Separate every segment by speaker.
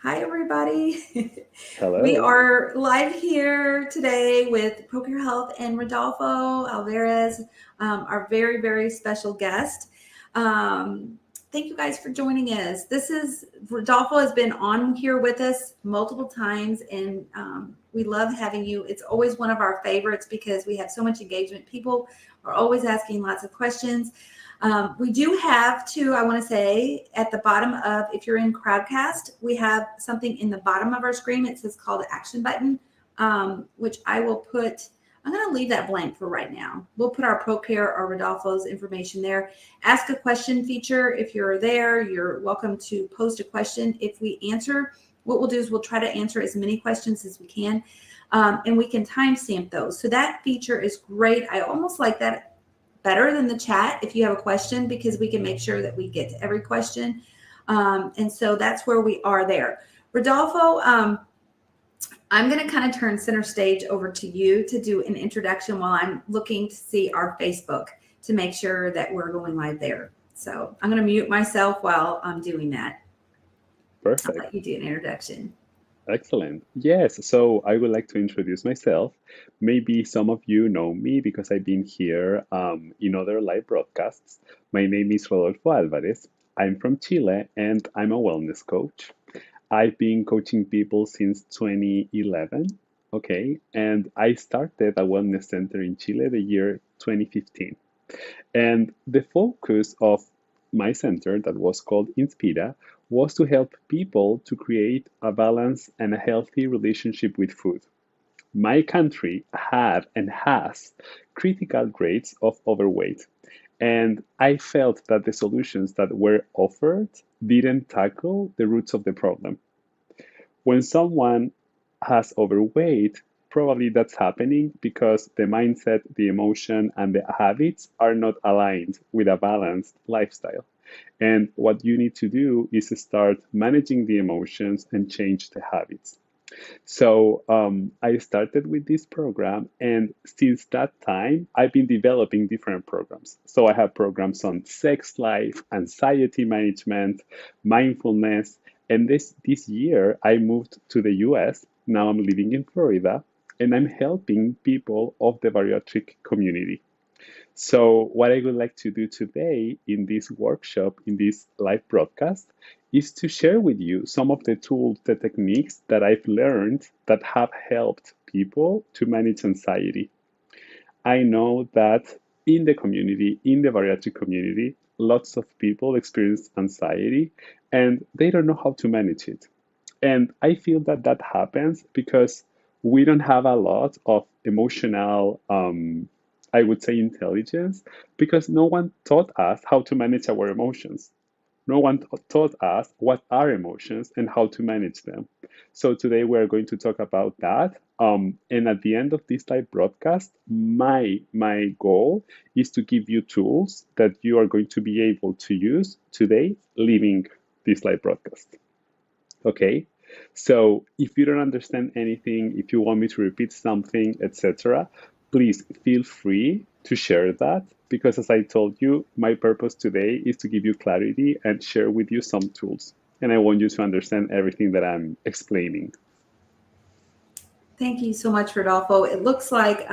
Speaker 1: Hi, everybody. We
Speaker 2: Hello.
Speaker 1: are live here today with ProCare Health and Rodolfo Alvarez, our very, very special guest. Um, Thank you guys for joining us. Rodolfo has been on here with us multiple times, and we love having you. It's always one of our favorites because we have so much engagement. People are always asking lots of questions. We do have I want to say, at the bottom of, if you're in Crowdcast, we have something in the bottom of our screen. It says call to action button, which I'm going to leave that blank for right now. We'll put our ProCare or Rodolfo's information there. Ask a question feature. If you're there, you're welcome to post a question. If we answer, what we'll do is we'll try to answer as many questions as we can, and we can timestamp those. So that feature is great. I almost like that better than the chat if you have a question, because we can make sure that we get to every question. And so that's where we are there. Rodolfo, I'm going to kind of turn center stage over to you to do an introduction while I'm looking to see our Facebook to make sure that we're going live there. So I'm going to mute myself while I'm doing that. I'll
Speaker 2: Perfect.
Speaker 1: let you do an introduction.
Speaker 2: Excellent. Yes, so I would like to introduce myself. Maybe some of you know me because I've been here in other live broadcasts. My name is Rodolfo Alvarez. I'm from Chile and I'm a wellness coach. I've been coaching people since 2011, okay? And I started a wellness center in Chile the year 2015. And the focus of my center, that was called Inspira, was to help people to create a balanced and a healthy relationship with food. My country had and has critical rates of overweight, and I felt that the solutions that were offered didn't tackle the roots of the problem. When someone has overweight, probably that's happening because the mindset, the emotion, and the habits are not aligned with a balanced lifestyle. And what you need to do is start managing the emotions and change the habits. So I started with this program, and since that time, I've been developing different programs. So I have programs on sex life, anxiety management, mindfulness, and this year I moved to the US. Now I'm living in Florida, and I'm helping people of the bariatric community. So, what I would like to do today in this workshop, in this live broadcast, is to share with you some of the tools, the techniques that I've learned that have helped people to manage anxiety. I know that in the community, in the bariatric community, lots of people experience anxiety and they don't know how to manage it. And I feel that that happens because we don't have a lot of emotional, I would say, intelligence, because no one taught us how to manage our emotions. No one taught us what are emotions and how to manage them. So today we're going to talk about that. And at the end of this live broadcast, my goal is to give you tools that you are going to be able to use today, leaving this live broadcast. Okay, so if you don't understand anything, if you want me to repeat something, etc., please feel free to share that because, as I told you, my purpose today is to give you clarity and share with you some tools. And I want you to understand everything that I'm explaining.
Speaker 1: Thank you so much, Rodolfo. It looks like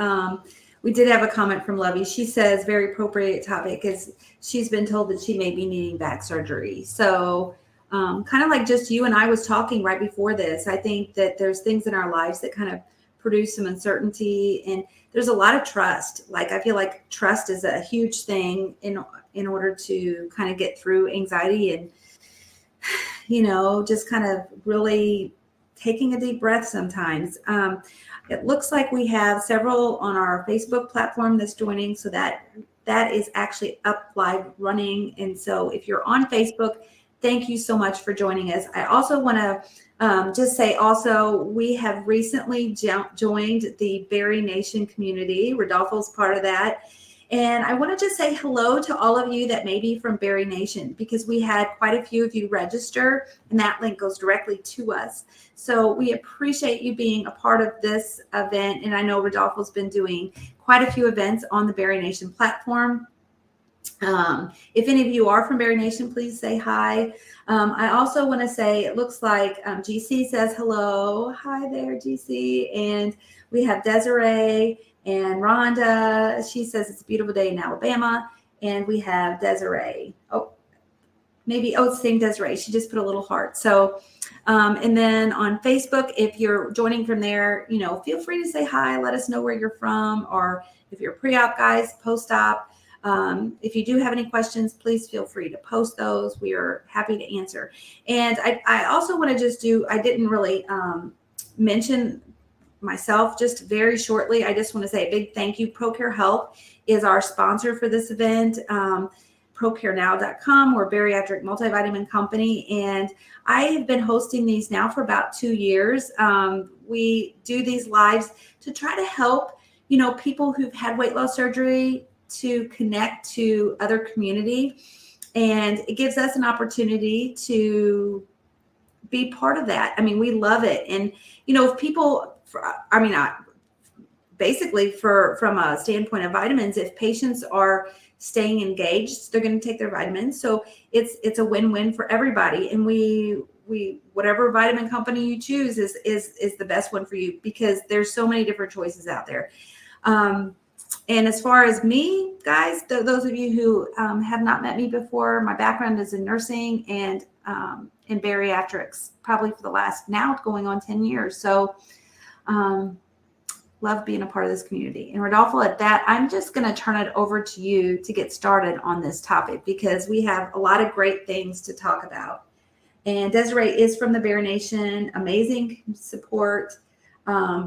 Speaker 1: we did have a comment from Lovey. She says, very appropriate topic, because she's been told that she may be needing back surgery. So kind of like just you and I was talking right before this, I think that there's things in our lives that kind of produce some uncertainty, and there's a lot of trust. Like, I feel like trust is a huge thing in order to kind of get through anxiety and, just kind of really taking a deep breath sometimes. It looks like we have several on our Facebook platform that's joining, so that is actually up live running. And so if you're on Facebook, thank you so much for joining us. I also want to just say also, we have recently joined the Berry Nation community. Rodolfo's part of that. And I want to just say hello to all of you that may be from Berry Nation, because we had quite a few of you register, and that link goes directly to us. So we appreciate you being a part of this event. And I know Rodolfo's been doing quite a few events on the Berry Nation platform. If any of you are from Berry Nation, please say hi. I also want to say it looks like GC says hello. Hi there, GC. And we have Desiree and Rhonda. She says it's a beautiful day in Alabama. And we have Desiree. Oh, maybe, oh, it's the same Desiree. She just put a little heart. So, and then on Facebook, if you're joining from there, feel free to say hi. Let us know where you're from, or if you're pre-op guys, post-op. If you do have any questions, please feel free to post those. We are happy to answer. And I also want to I didn't really mention myself just very shortly. I just want to say a big thank you. ProCare Health is our sponsor for this event. ProCareNow.com. We're a bariatric multivitamin company, and I have been hosting these now for about 2 years. We do these lives to try to help, people who've had weight loss surgery to connect to other community, and it gives us an opportunity to be part of that. I mean, we love it. And, if people, basically from a standpoint of vitamins, if patients are staying engaged, they're going to take their vitamins. So it's a win-win for everybody. And we whatever vitamin company you choose is the best one for you, because there's so many different choices out there. And as far as me, guys, those of you who have not met me before, my background is in nursing and in bariatrics, probably for the last, now going on 10 years. So love being a part of this community. And Rodolfo, at that, I'm just going to turn it over to you to get started on this topic, because we have a lot of great things to talk about. And Desiree is from the Berry Nation. Amazing support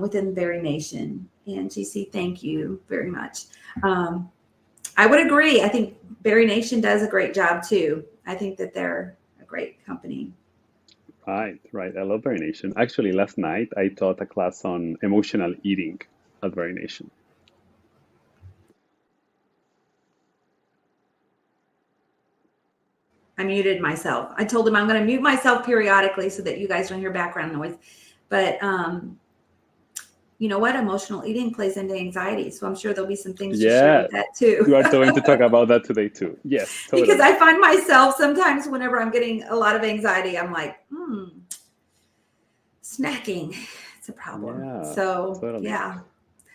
Speaker 1: within the Berry Nation. And GC, thank you very much. I would agree. I think Berry Nation does a great job too. I think that they're a great company.
Speaker 2: Right. I love Berry Nation. Actually, last night I taught a class on emotional eating at Berry Nation.
Speaker 1: I muted myself. I told him I'm going to mute myself periodically so that you guys don't hear background noise. But you know what? Emotional eating plays into anxiety. So I'm sure there'll be some things to share with that too.
Speaker 2: We are going to talk about that today too. Yes, totally.
Speaker 1: Because I find myself sometimes whenever I'm getting a lot of anxiety, I'm like, snacking. It's a problem.
Speaker 2: Yeah,
Speaker 1: so
Speaker 2: totally.
Speaker 1: Yeah.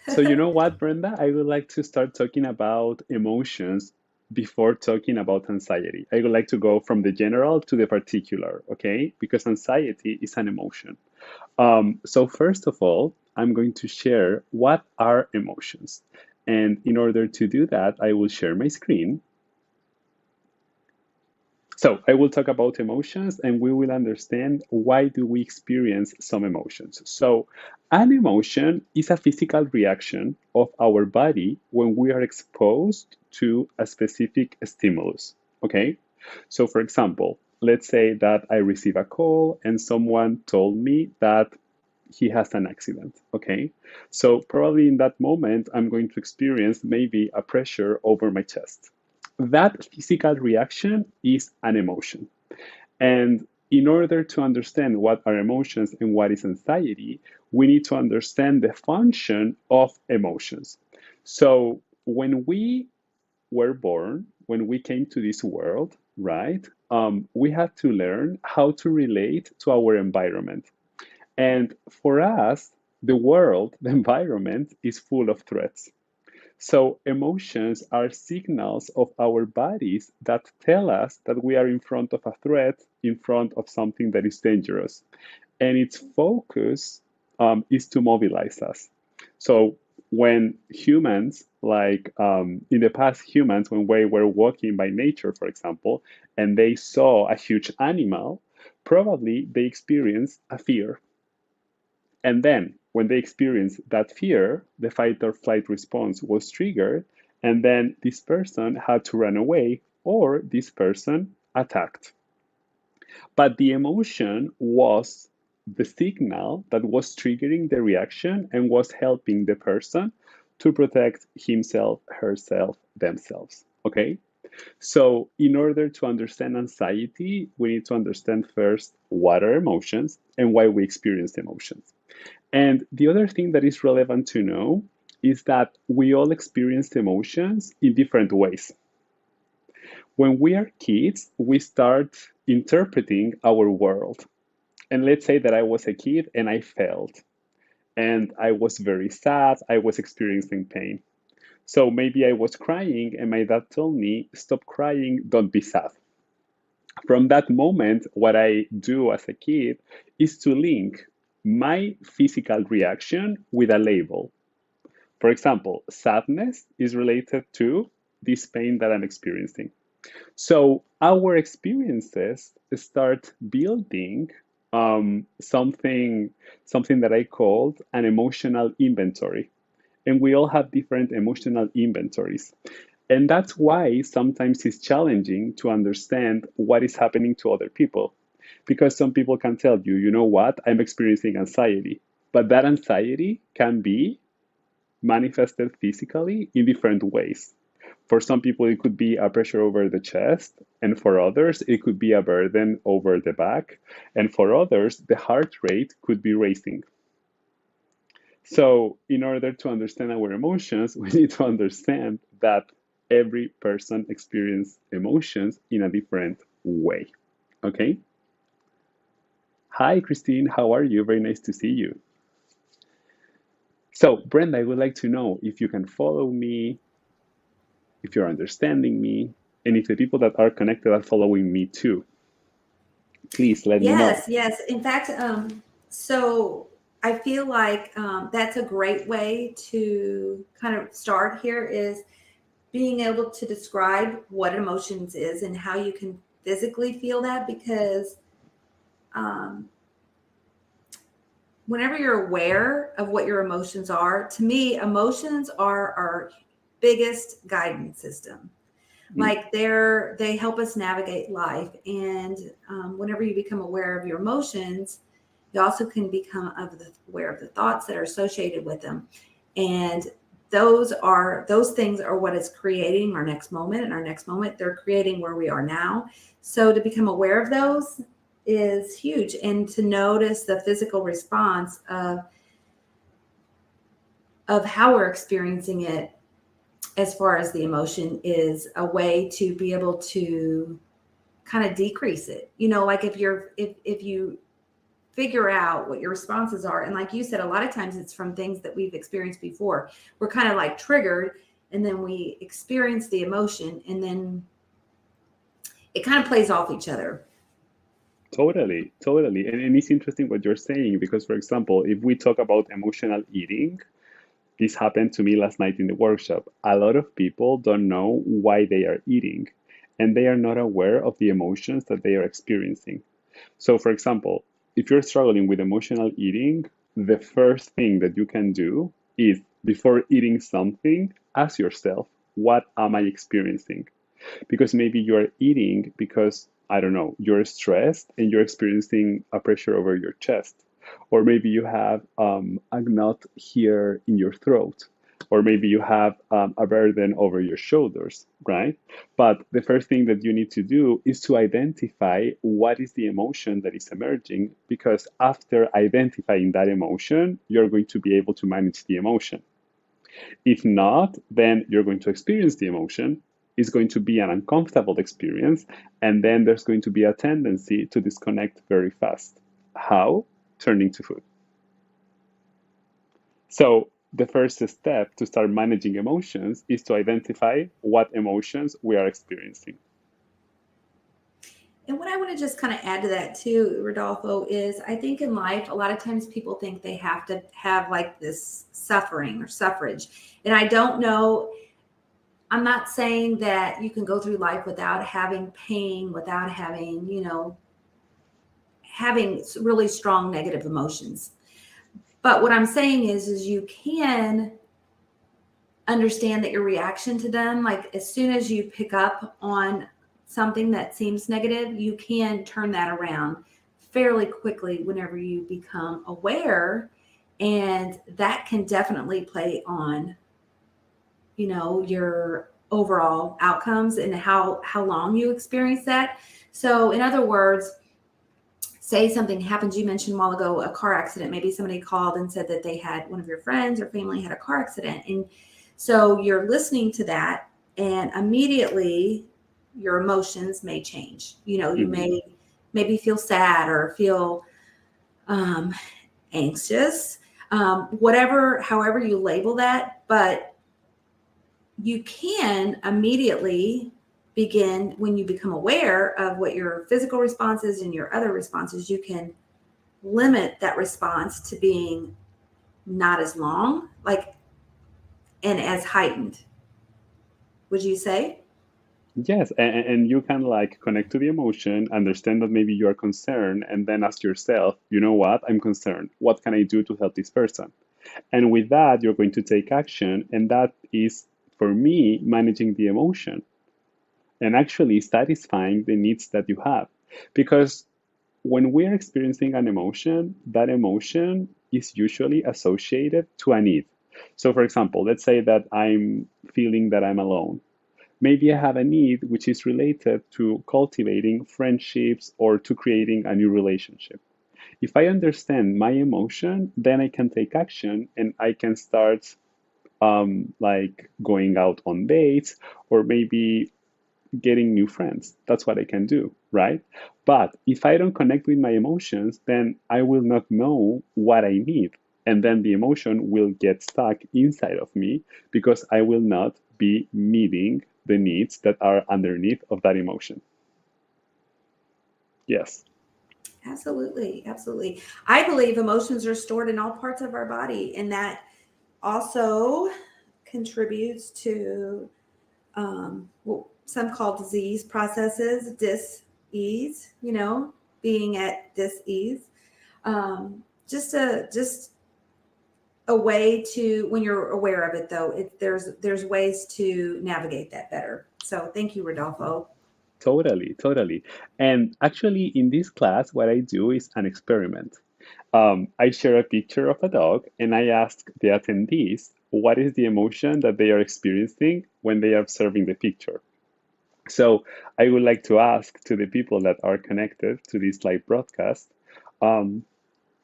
Speaker 2: So you know what, Brenda? I would like to start talking about emotions before talking about anxiety. I would like to go from the general to the particular, okay? Because anxiety is an emotion. So first of all, I'm going to share what are emotions. And in order to do that, I will share my screen. So I will talk about emotions, and we will understand why do we experience some emotions. So an emotion is a physical reaction of our body when we are exposed to a specific stimulus, okay? So for example, let's say that I receive a call and someone told me that he has an accident, okay? So probably in that moment, I'm going to experience maybe a pressure over my chest. That physical reaction is an emotion. And in order to understand what are emotions and what is anxiety, we need to understand the function of emotions. So when we were born, when we came to this world, right, we had to learn how to relate to our environment. And for us, the world, the environment, is full of threats. So emotions are signals of our bodies that tell us that we are in front of a threat, in front of something that is dangerous. And its focus is to mobilize us. So when humans, like in the past, humans, when we were walking by nature, for example, and they saw a huge animal, probably they experienced a fear. And then when they experienced that fear, the fight or flight response was triggered, and then this person had to run away or this person attacked. But the emotion was the signal that was triggering the reaction and was helping the person to protect himself, herself, themselves. Okay? So, in order to understand anxiety, we need to understand first what are emotions and why we experience emotions. And the other thing that is relevant to know is that we all experience emotions in different ways. When we are kids, we start interpreting our world. And let's say that I was a kid and I failed and I was very sad, I was experiencing pain. So maybe I was crying and my dad told me, stop crying, don't be sad. From that moment, what I do as a kid is to link my physical reaction with a label. For example, sadness is related to this pain that I'm experiencing. So our experiences start building something that I called an emotional inventory. And we all have different emotional inventories. And that's why sometimes it's challenging to understand what is happening to other people. Because some people can tell you, you know what, I'm experiencing anxiety. But that anxiety can be manifested physically in different ways. For some people, it could be a pressure over the chest, and for others, it could be a burden over the back, and for others, the heart rate could be racing. So, in order to understand our emotions, we need to understand that every person experiences emotions in a different way. Okay? Hi, Christine. How are you? Very nice to see you. So, Brenda, I would like to know if you can follow me, if you're understanding me, and if the people that are connected are following me too. Please let me know.
Speaker 1: Yes, yes. In fact, so I feel like that's a great way to kind of start here is being able to describe what emotions is and how you can physically feel that because um, whenever you're aware of what your emotions are, to me, emotions are our biggest guidance system.
Speaker 2: Mm,
Speaker 1: Like they help us navigate life, and whenever you become aware of your emotions, you also can become aware of the thoughts that are associated with them, and those things are what is creating our next moment, and our next moment they're creating where we are now. So to become aware of those is huge, and to notice the physical response of how we're experiencing it as far as the emotion is a way to be able to kind of decrease it. Like if you figure out what your responses are, and like you said, a lot of times it's from things that we've experienced before. We're kind of like triggered, and then we experience the emotion, and then it kind of plays off each other.
Speaker 2: totally, totally. And it's interesting what you're saying because, for example, if we talk about emotional eating, this happened to me last night in the workshop. A lot of people don't know why they are eating, and they are not aware of the emotions that they are experiencing. So, for example, if you're struggling with emotional eating, the first thing that you can do is before eating something, ask yourself, what am I experiencing? Because maybe you're eating because, I don't know, you're stressed and you're experiencing a pressure over your chest. Or maybe you have a knot here in your throat. Or maybe you have a burden over your shoulders, right? But the first thing that you need to do is to identify what is the emotion that is emerging, because after identifying that emotion, you're going to be able to manage the emotion. If not, then you're going to experience the emotion. It's going to be an uncomfortable experience, and then there's going to be a tendency to disconnect very fast. How? Turning to food. So, the first step to start managing emotions is to identify what emotions we are experiencing.
Speaker 1: And what I want to just kind of add to that too, Rodolfo, is I think in life, a lot of times people think they have to have like this suffering or suffrage. And I don't know, I'm not saying that you can go through life without having pain, without having, having really strong negative emotions. But what I'm saying is you can understand that your reaction to them, like as soon as you pick up on something that seems negative, you can turn that around fairly quickly whenever you become aware. And that can definitely play on, your overall outcomes and how long you experience that. So in other words, say something happens, you mentioned a while ago, a car accident, maybe somebody called and said that they had one of your friends or family had a car accident. And so you're listening to that, and immediately your emotions may change. You
Speaker 2: Hmm.
Speaker 1: may maybe feel sad or feel um, anxious, however you label that. But you can immediately begin, when you become aware of what your physical response is and your other responses, you can limit that response to being not as long, like, and as heightened. Would you say?
Speaker 2: Yes, and you can like connect to the emotion, understand that maybe you are concerned, and then ask yourself, you know what, I'm concerned. What can I do to help this person? And with that, you're going to take action, and that is, for me, managing the emotion and actually satisfying the needs that you have. Because when we're experiencing an emotion, that emotion is usually associated to a need. So, for example, let's say that I'm feeling that I'm alone. Maybe I have a need which is related to cultivating friendships or to creating a new relationship. If I understand my emotion, then I can take action and I can start like going out on dates or maybe getting new friends. That's what I can do, right? But if I don't connect with my emotions, then I will not know what I need. And then the emotion will get stuck inside of me because I will not be meeting the needs that are underneath of that emotion. Yes,
Speaker 1: Absolutely, absolutely. I believe emotions are stored in all parts of our body, and that also contributes to what some call disease processes, dis-ease, being at dis-ease. Just a way to, when you're aware of it, though, there's ways to navigate that better. So thank you, Rodolfo.
Speaker 2: totally, totally. And actually, in this class, what I do is an experiment. I share a picture of a dog and I ask the attendees what is the emotion that they are experiencing when they are observing the picture. So I would like to ask to the people that are connected to this live broadcast, um,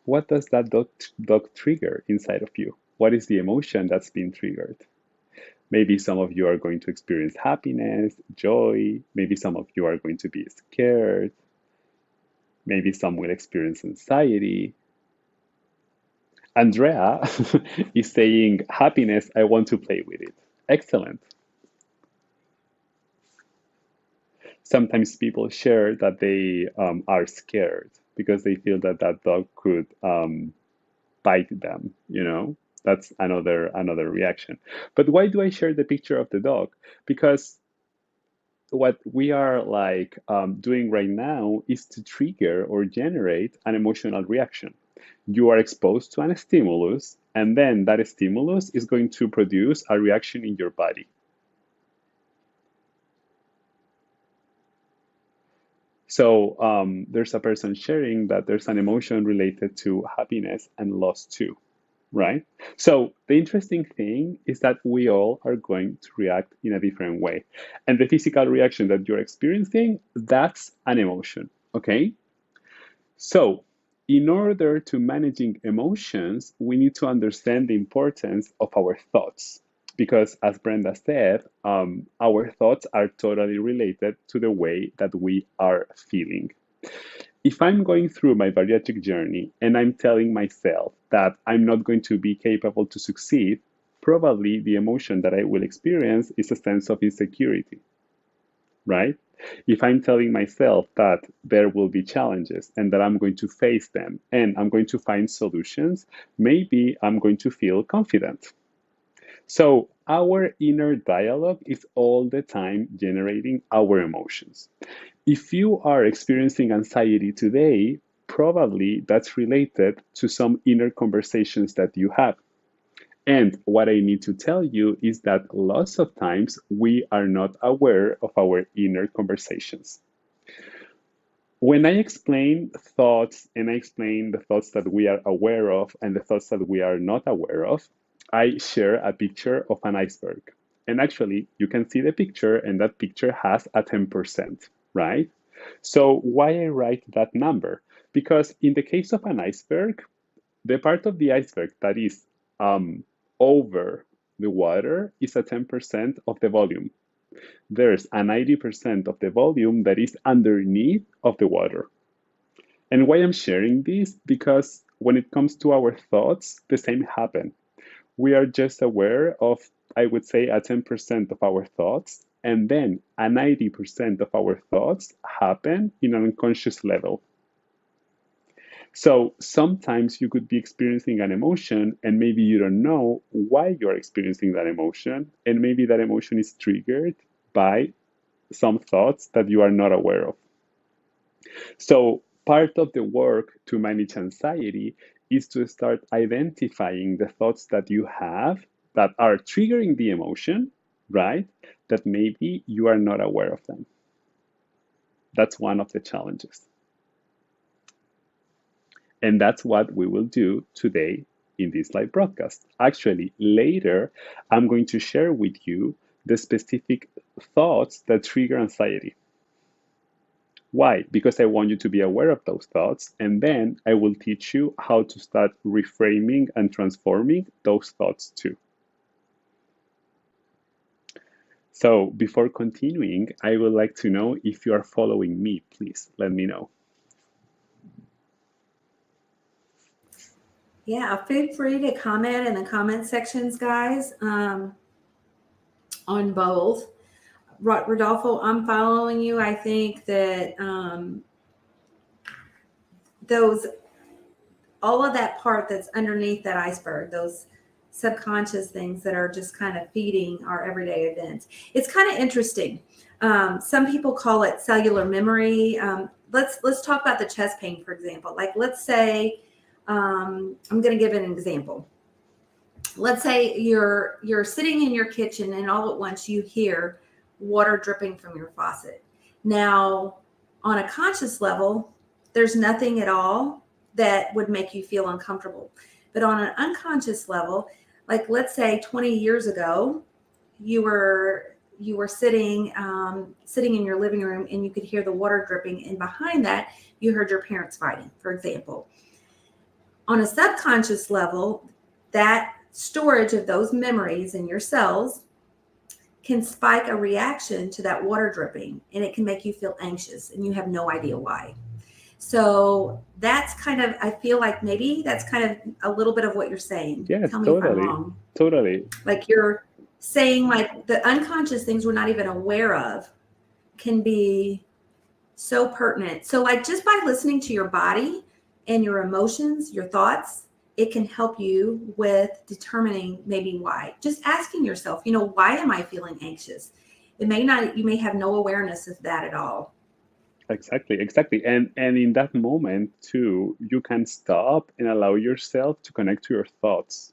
Speaker 2: what does that dog trigger inside of you? What is the emotion that's been triggered? Maybe some of you are going to experience happiness, joy. Maybe some of you are going to be scared. Maybe some will experience anxiety. Andrea is saying, happiness, I want to play with it. Excellent. Sometimes people share that they are scared because they feel that that dog could bite them, you know? That's another reaction. But why do I share the picture of the dog? Because what we are like doing right now is to trigger or generate an emotional reaction. You are exposed to an stimulus, and then that stimulus is going to produce a reaction in your body. So there's a person sharing that there's an emotion related to happiness and loss too, right? So the interesting thing is that we all are going to react in a different way. And the physical reaction that you're experiencing, that's an emotion, okay? So in order to managing emotions, we need to understand the importance of our thoughts. Because as Brenda said, our thoughts are totally related to the way that we are feeling. If I'm going through my bariatric journey and I'm telling myself that I'm not going to be capable to succeed, probably the emotion that I will experience is a sense of insecurity, right? If I'm telling myself that there will be challenges and that I'm going to face them and I'm going to find solutions, maybe I'm going to feel confident. So our inner dialogue is all the time generating our emotions. If you are experiencing anxiety today, probably that's related to some inner conversations that you have. And what I need to tell you is that lots of times we are not aware of our inner conversations. When I explain thoughts and I explain the thoughts that we are aware of and the thoughts that we are not aware of, I share a picture of an iceberg. And actually, you can see the picture, and that picture has a 10%, right? So, why I write that number? Because in the case of an iceberg, the part of the iceberg that is over the water is a 10% of the volume. There's a 90% of the volume that is underneath of the water. And why I'm sharing this? Because when it comes to our thoughts, the same happen. We are just aware of, I would say, a 10% of our thoughts, and then a 90% of our thoughts happen in an unconscious level. So sometimes you could be experiencing an emotion and maybe you don't know why you're experiencing that emotion. And maybe that emotion is triggered by some thoughts that you are not aware of. So part of the work to manage anxiety is to start identifying the thoughts that you have that are triggering the emotion, right? That maybe you are not aware of them. That's one of the challenges. And that's what we will do today in this live broadcast. Actually, later, I'm going to share with you the specific thoughts that trigger anxiety. Why? Because I want you to be aware of those thoughts, and then I will teach you how to start reframing and transforming those thoughts too. So before continuing, I would like to know if you are following me, please let me know.
Speaker 1: Yeah, feel free to comment in the comment sections, guys, on both. Rodolfo, I'm following you. I think that all of that part that's underneath that iceberg, those subconscious things that are just kind of feeding our everyday events. It's kind of interesting. Some people call it cellular memory. Let's talk about the chest pain, for example. Like, let's say, I'm going to give an example. Let's say you're sitting in your kitchen and all at once you hear water dripping from your faucet. Now, on a conscious level, there's nothing at all that would make you feel uncomfortable. But on an unconscious level, like let's say 20 years ago, you were sitting in your living room and you could hear the water dripping, and behind that you heard your parents fighting, for example. On a subconscious level, that storage of those memories in your cells can spike a reaction to that water dripping, and it can make you feel anxious and you have no idea why. So that's kind of, I feel like maybe that's kind of a little bit of what you're saying.
Speaker 2: Yes,
Speaker 1: Tell me
Speaker 2: totally.
Speaker 1: if I'm wrong.
Speaker 2: Totally.
Speaker 1: Like you're saying, like the unconscious things we're not even aware of can be so pertinent. So like just by listening to your body and your emotions, your thoughts, it can help you with determining maybe why. Just asking yourself, why am I feeling anxious? You may have no awareness of that at all.
Speaker 2: Exactly. And in that moment too, you can stop and allow yourself to connect to your thoughts.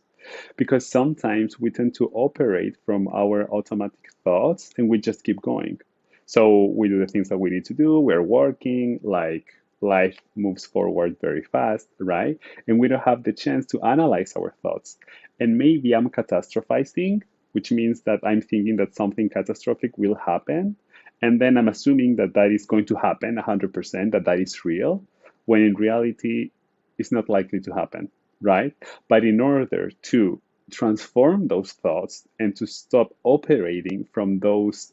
Speaker 2: Because sometimes we tend to operate from our automatic thoughts and we just keep going. So we do the things that we need to do, we're working, like life moves forward very fast, right? And we don't have the chance to analyze our thoughts. And maybe I'm catastrophizing, which means that I'm thinking that something catastrophic will happen. And then I'm assuming that that is going to happen 100%, that is real, when in reality, it's not likely to happen, right? But in order to transform those thoughts and to stop operating from those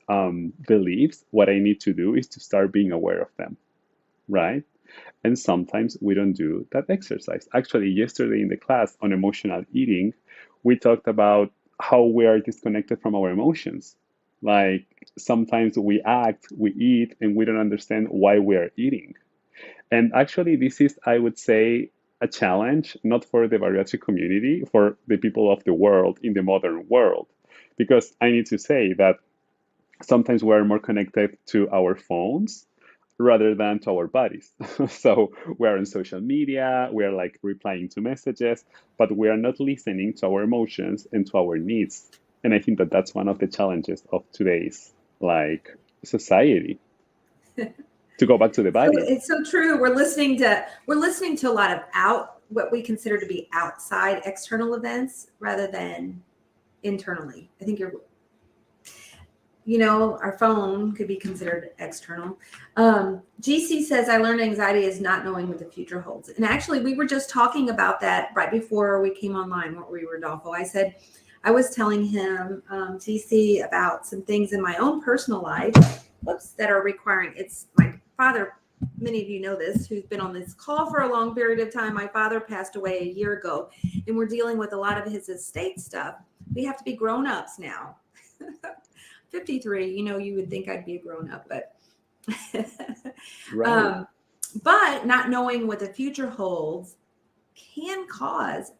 Speaker 2: beliefs, what I need to do is to start being aware of them, right? And sometimes we don't do that exercise. Actually, yesterday in the class on emotional eating, we talked about how we are disconnected from our emotions. Like sometimes we act, we eat, and we don't understand why we are eating. And actually, this is, I would say, a challenge, not for the bariatric community, for the people of the world in the modern world. Because I need to say that sometimes we're more connected to our phones rather than to our bodies. So we're on social media, we're like replying to messages, but we are not listening to our emotions and to our needs. And I think that that's one of the challenges of today's like society. To go back to the body.
Speaker 1: So it's so true. We're listening to a lot of what we consider to be outside external events rather than internally. I think our phone could be considered external. GC says, I learned anxiety is not knowing what the future holds. And actually, we were just talking about that right before we came online, weren't we, Rodolfo? I said, I was telling him, TC, about some things in my own personal life, that are requiring. It's my father. Many of you know this, who's been on this call for a long period of time. My father passed away a year ago, and we're dealing with a lot of his estate stuff. We have to be grown-ups now. 53, you would think I'd be a grown-up, but
Speaker 2: Right.
Speaker 1: but not knowing what the future holds can cause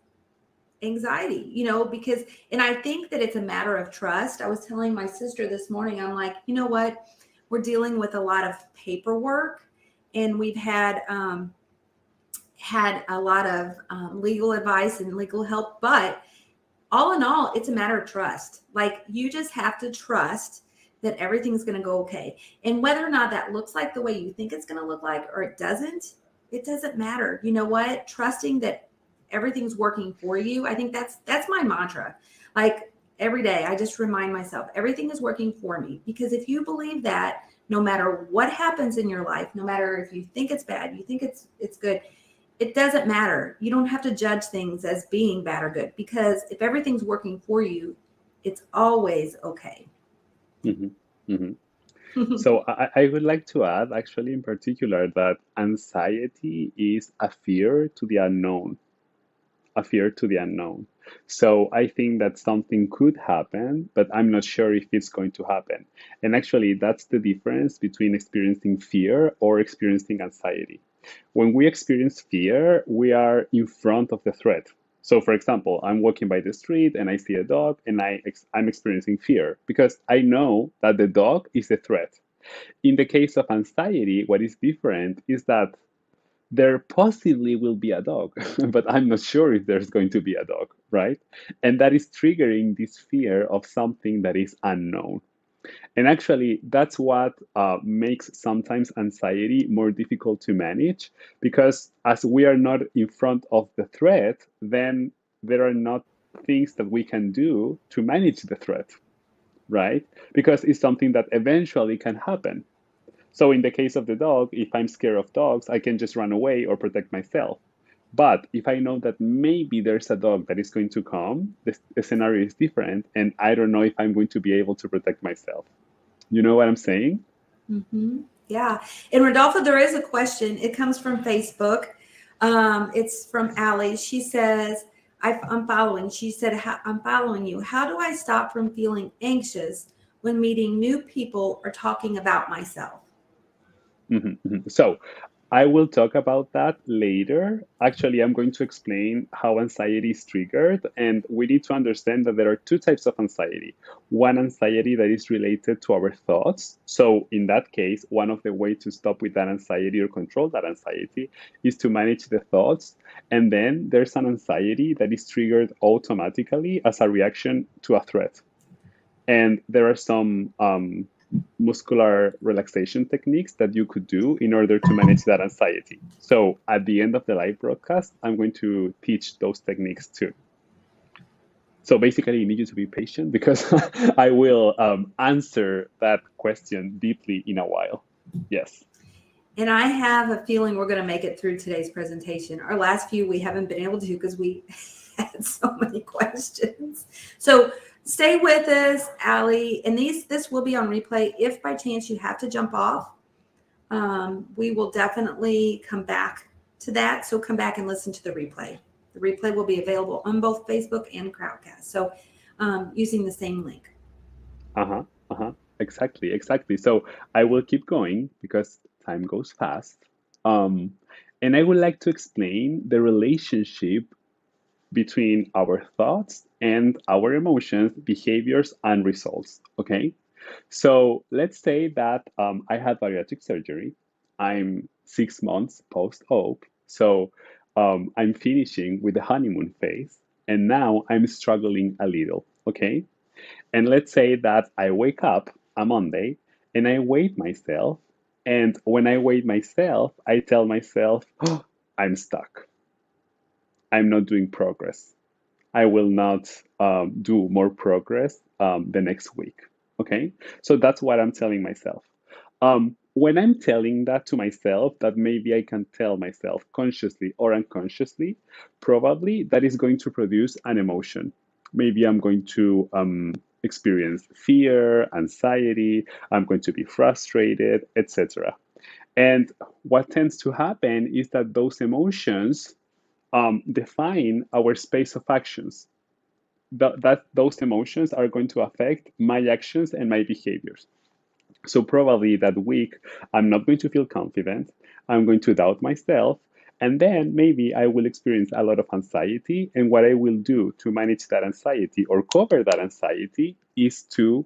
Speaker 1: anxiety, because, and I think that it's a matter of trust. I was telling my sister this morning, I'm like, you know what? We're dealing with a lot of paperwork, and we've had a lot of legal advice and legal help, but all in all, it's a matter of trust. Like, you just have to trust that everything's going to go okay. And whether or not that looks like the way you think it's going to look like, or it doesn't matter. You know what? Trusting that everything's working for you. I think that's my mantra. Like, every day I just remind myself, everything is working for me. Because if you believe that, no matter what happens in your life, no matter if you think it's bad, you think it's good, it doesn't matter. You don't have to judge things as being bad or good, because if everything's working for you, it's always okay.
Speaker 2: hmm hmm So I would like to add, actually, in particular, that anxiety is a fear to the unknown, a fear to the unknown. So I think that something could happen, but I'm not sure if it's going to happen. And actually, that's the difference between experiencing fear or experiencing anxiety. When we experience fear, we are in front of the threat. So, for example, I'm walking by the street and I see a dog, and I'm experiencing fear because I know that the dog is a threat. In the case of anxiety, what is different is that there possibly will be a dog, but I'm not sure if there's going to be a dog, right? And that is triggering this fear of something that is unknown. And actually, that's what makes sometimes anxiety more difficult to manage, because as we are not in front of the threat, then there are not things that we can do to manage the threat, right? Because it's something that eventually can happen. So in the case of the dog, if I'm scared of dogs, I can just run away or protect myself. But if I know that maybe there's a dog that is going to come, the scenario is different, and I don't know if I'm going to be able to protect myself. You know what I'm saying?
Speaker 1: Yeah. And Rodolfo, there is a question. It comes from Facebook. It's from Allie. She says, I'm following. She said, I'm following you. How do I stop from feeling anxious when meeting new people or talking about myself?
Speaker 2: So I will talk about that later. Actually, I'm going to explain how anxiety is triggered, and we need to understand that there are two types of anxiety. One anxiety that is related to our thoughts. So in that case, one of the ways to stop with that anxiety or control that anxiety is to manage the thoughts. And then there's an anxiety that is triggered automatically as a reaction to a threat. And there are some muscular relaxation techniques that you could do in order to manage that anxiety. So at the end of the live broadcast, I'm going to teach those techniques too. So basically, you need you to be patient because I will answer that question deeply in a while. Yes.
Speaker 1: And I have a feeling we're going to make it through today's presentation. Our last few we haven't been able to because we had so many questions. So stay with us, Allie. And this will be on replay. If by chance you have to jump off, we will definitely come back to that. So come back and listen to the replay. The replay will be available on both Facebook and Crowdcast. So using the same link.
Speaker 2: Uh-huh. Uh-huh. Exactly, exactly. So I will keep going because time goes fast. Um, and I would like to explain the relationship between our thoughts and our emotions, behaviors, and results. Okay. So let's say that I had bariatric surgery. I'm 6 months post-op. So I'm finishing with the honeymoon phase. And now I'm struggling a little. Okay. And let's say that I wake up a Monday and I weigh myself. And when I weigh myself, I tell myself, oh, I'm stuck. I'm not doing progress. I will not do more progress the next week. Okay. So that's what I'm telling myself. When I'm telling that to myself, that maybe I can tell myself consciously or unconsciously, probably that is going to produce an emotion. Maybe I'm going to experience fear, anxiety, I'm going to be frustrated, etc. And what tends to happen is that those emotions define our space of actions. That those emotions are going to affect my actions and my behaviors. So probably that week, I'm not going to feel confident. I'm going to doubt myself. And then maybe I will experience a lot of anxiety. And what I will do to manage that anxiety or cover that anxiety is to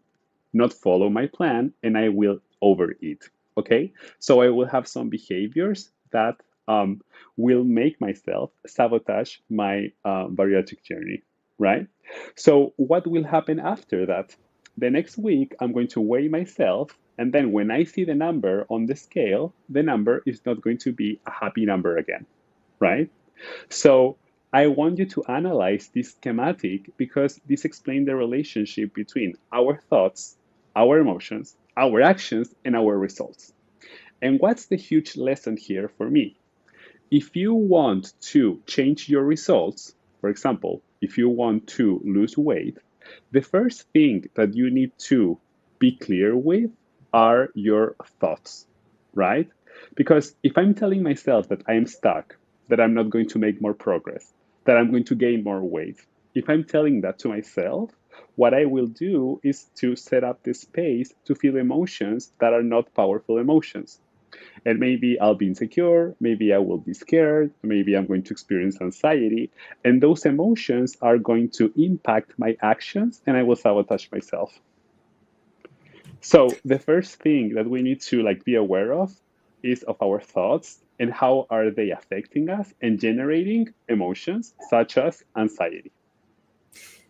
Speaker 2: not follow my plan and I will overeat. Okay. So I will have some behaviors that will make myself sabotage my bariatric journey, right? So, what will happen after that? The next week, I'm going to weigh myself. And then when I see the number on the scale, the number is not going to be a happy number again, right? So I want you to analyze this schematic because this explains the relationship between our thoughts, our emotions, our actions, and our results. And what's the huge lesson here for me? If you want to change your results, for example, if you want to lose weight, the first thing that you need to be clear with are your thoughts, right? Because if I'm telling myself that I am stuck, that I'm not going to make more progress, that I'm going to gain more weight, if I'm telling that to myself, what I will do is to set up the space to feel emotions that are not powerful emotions. And maybe I'll be insecure, maybe I will be scared, maybe I'm going to experience anxiety. And those emotions are going to impact my actions and I will sabotage myself. So the first thing that we need to like be aware of is of our thoughts and how are they affecting us and generating emotions such as anxiety.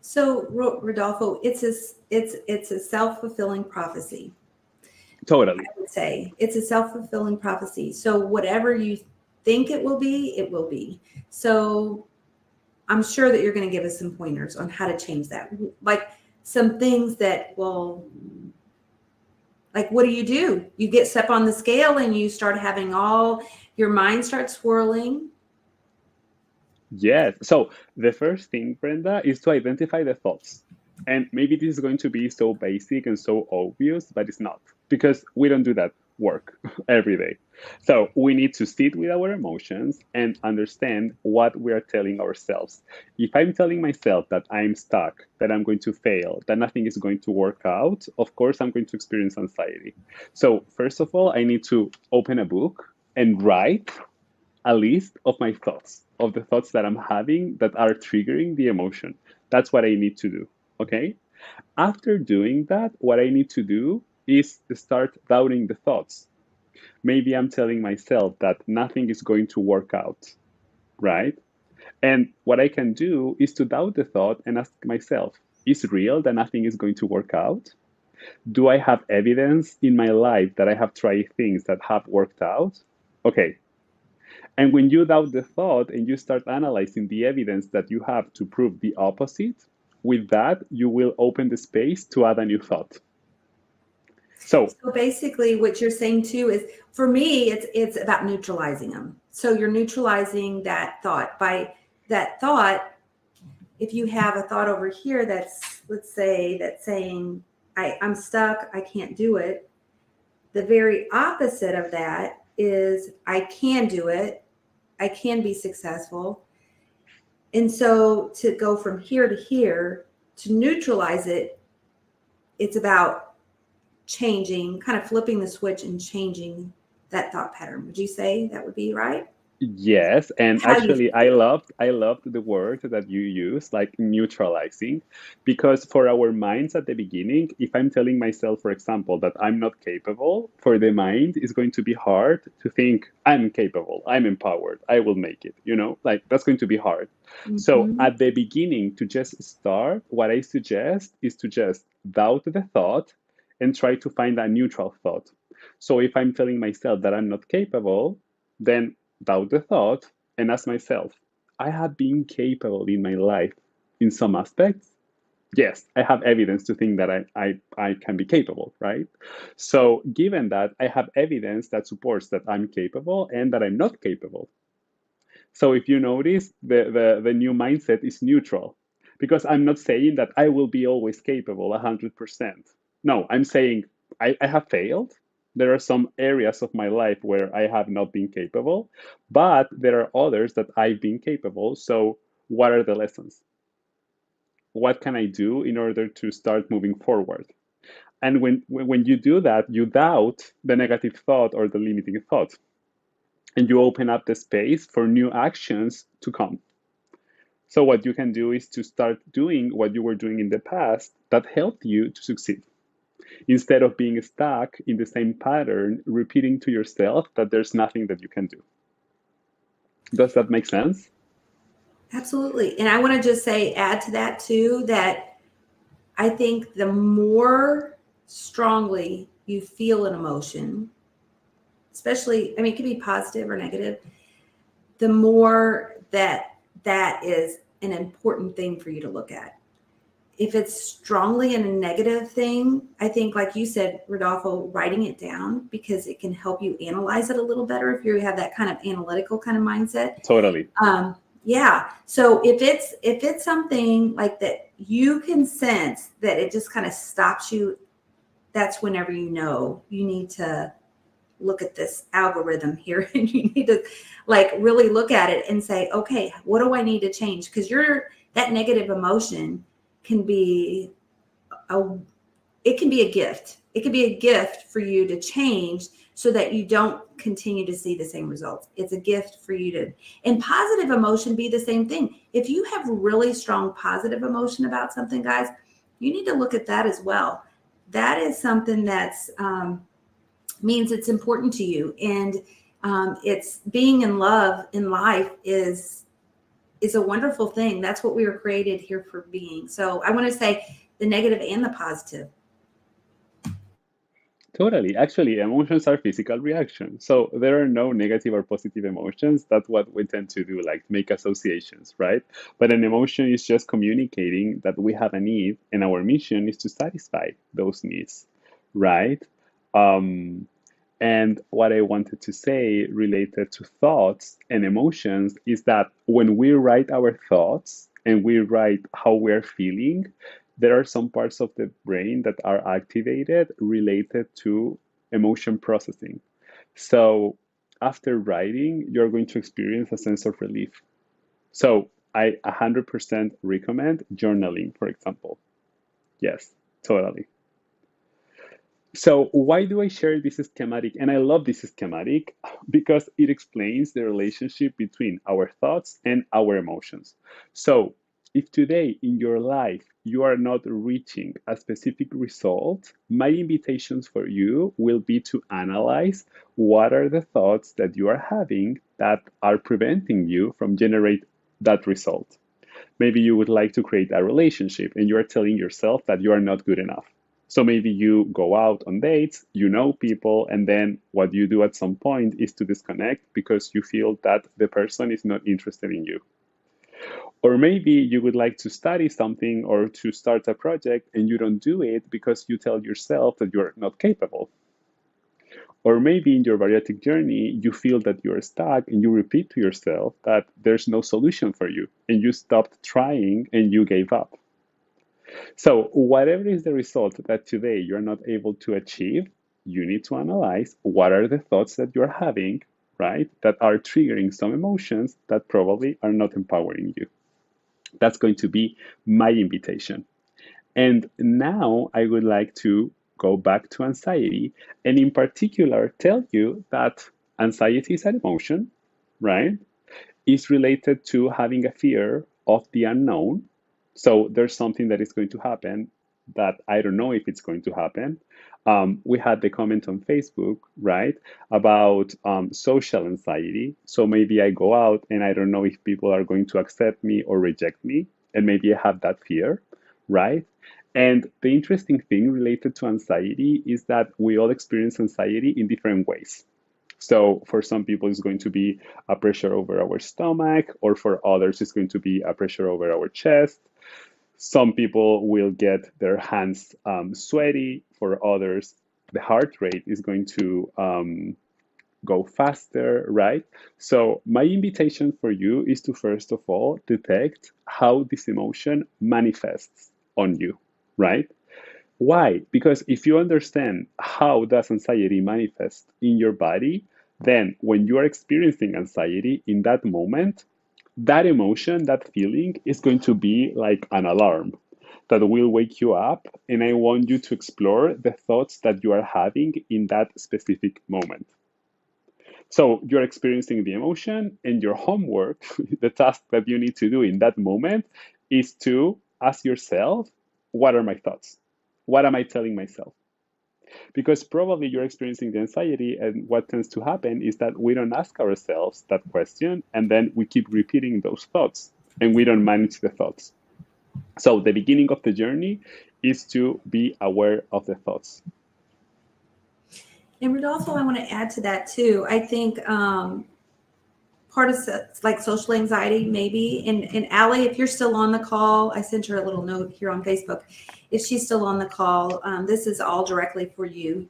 Speaker 1: So, Rodolfo, it's a self-fulfilling prophecy.
Speaker 2: Totally.
Speaker 1: I would say it's a self-fulfilling prophecy. So whatever you think it will be, it will be. So I'm sure that you're going to give us some pointers on how to change that. Like some things that will, like, what do? You get step on the scale and you start having all your mind starts swirling.
Speaker 2: Yes. So the first thing, Brenda, is to identify the thoughts. And maybe this is going to be so basic and so obvious, but it's not because we don't do that work every day. So we need to sit with our emotions and understand what we are telling ourselves. If I'm telling myself that I'm stuck, that I'm going to fail, that nothing is going to work out, of course, I'm going to experience anxiety. So, first of all, I need to open a book and write a list of my thoughts, of the thoughts that I'm having that are triggering the emotion. That's what I need to do. Okay. After doing that, what I need to do is start doubting the thoughts. Maybe I'm telling myself that nothing is going to work out, right? And what I can do is to doubt the thought and ask myself, is it real that nothing is going to work out? Do I have evidence in my life that I have tried things that have worked out? Okay, and when you doubt the thought and you start analyzing the evidence that you have to prove the opposite, with that, you will open the space to add a new thought. So,
Speaker 1: So basically what you're saying too is for me, it's about neutralizing them. So you're neutralizing that thought by that thought. If you have a thought over here that's, let's say, that's saying, I'm stuck, I can't do it, the very opposite of that is I can do it, I can be successful. And so to go from here to here, to neutralize it, it's about changing, kind of flipping the switch and changing that thought pattern. Would you say that would be right?
Speaker 2: yes, and
Speaker 1: How you
Speaker 2: actually I loved the word that you use, like neutralizing, because for our minds at the beginning, if I'm telling myself, for example, that I'm not capable, for the mind it's going to be hard to think I'm capable, I'm empowered, I will make it, like that's going to be hard. So
Speaker 1: mm-hmm.
Speaker 2: at the beginning, to just start, what I suggest is to just doubt the thought and try to find a neutral thought. So if I'm telling myself that I'm not capable, then doubt the thought and ask myself, I have been capable in my life in some aspects. Yes, I have evidence to think that I can be capable, right? So, given that, I have evidence that supports that I'm capable and that I'm not capable. So, if you notice, the new mindset is neutral. Because I'm not saying that I will be always capable 100%. No, I'm saying I have failed. There are some areas of my life where I have not been capable, but there are others that I've been capable. So, what are the lessons? What can I do in order to start moving forward? And when you do that, you doubt the negative thought or the limiting thought, and you open up the space for new actions to come. So what you can do is to start doing what you were doing in the past that helped you to succeed, instead of being stuck in the same pattern, repeating to yourself that there's nothing that you can do. Does that make sense?
Speaker 1: Absolutely. And I want to just say, add to that too, that I think the more strongly you feel an emotion, especially, I mean, it can be positive or negative, the more that is an important thing for you to look at. If it's strongly in a negative thing, I think, like you said, Rodolfo, writing it down, because it can help you analyze it a little better if you have that kind of analytical kind of mindset.
Speaker 2: Totally.
Speaker 1: Yeah. So if it's something like that you can sense that it just kind of stops you, that's whenever you know you need to look at this algorithm here and you need to like really look at it and say, okay, what do I need to change? Because that negative emotion can be a it can be a gift. It can be a gift for you to change so that you don't continue to see the same results. It's a gift for you to, and positive emotion be the same thing. If you have really strong positive emotion about something, guys, you need to look at that as well. That is something that's means it's important to you, and it's being in love in life is a wonderful thing. That's what we were created here for being. So I want to say the negative and the positive.
Speaker 2: Totally. Actually, emotions are physical reactions. So there are no negative or positive emotions. That's what we tend to do, like make associations, right? But an emotion is just communicating that we have a need, and our mission is to satisfy those needs, right? Um, and what I wanted to say related to thoughts and emotions is that when we write our thoughts and we write how we're feeling, there are some parts of the brain that are activated related to emotion processing. So after writing, you're going to experience a sense of relief. So I 100% recommend journaling, for example. Yes, totally. So why do I share this schematic? And I love this schematic because it explains the relationship between our thoughts and our emotions. So if today in your life you are not reaching a specific result, my invitations for you will be to analyze what are the thoughts that you are having that are preventing you from generate that result. Maybe you would like to create a relationship and you are telling yourself that you are not good enough. So maybe you go out on dates, you know people, and then what you do at some point is to disconnect because you feel that the person is not interested in you. Or maybe you would like to study something or to start a project and you don't do it because you tell yourself that you're not capable. Or maybe in your bariatric journey, you feel that you're stuck and you repeat to yourself that there's no solution for you and you stopped trying and you gave up. So, whatever is the result that today you're not able to achieve, you need to analyze what are the thoughts that you're having, right, that are triggering some emotions that probably are not empowering you. That's going to be my invitation. And now I would like to go back to anxiety and, in particular, tell you that anxiety is an emotion, right? Is related to having a fear of the unknown. So there's something that is going to happen that I don't know if it's going to happen. We had the comment on Facebook, right, about social anxiety. So maybe I go out and I don't know if people are going to accept me or reject me. And maybe I have that fear, right? And the interesting thing related to anxiety is that we all experience anxiety in different ways. So for some people, it's going to be a pressure over our stomach, or for others, it's going to be a pressure over our chest. Some people will get their hands sweaty. For others, the heart rate is going to go faster, right? So my invitation for you is to first of all detect how this emotion manifests on you, right? Why? Because if you understand how does anxiety manifest in your body, then when you are experiencing anxiety in that moment, that emotion, that feeling is going to be like an alarm that will wake you up. And I want you to explore the thoughts that you are having in that specific moment. So you're experiencing the emotion, and your homework, the task that you need to do in that moment, is to ask yourself, what are my thoughts? What am I telling myself? Because probably you're experiencing the anxiety, and what tends to happen is that we don't ask ourselves that question, and then we keep repeating those thoughts, and we don't manage the thoughts. So the beginning of the journey is to be aware of the thoughts.
Speaker 1: And Rodolfo, I want to add to that too. I think part of like social anxiety, maybe. And Allie, if you're still on the call, I sent her a little note here on Facebook. If she's still on the call, this is all directly for you.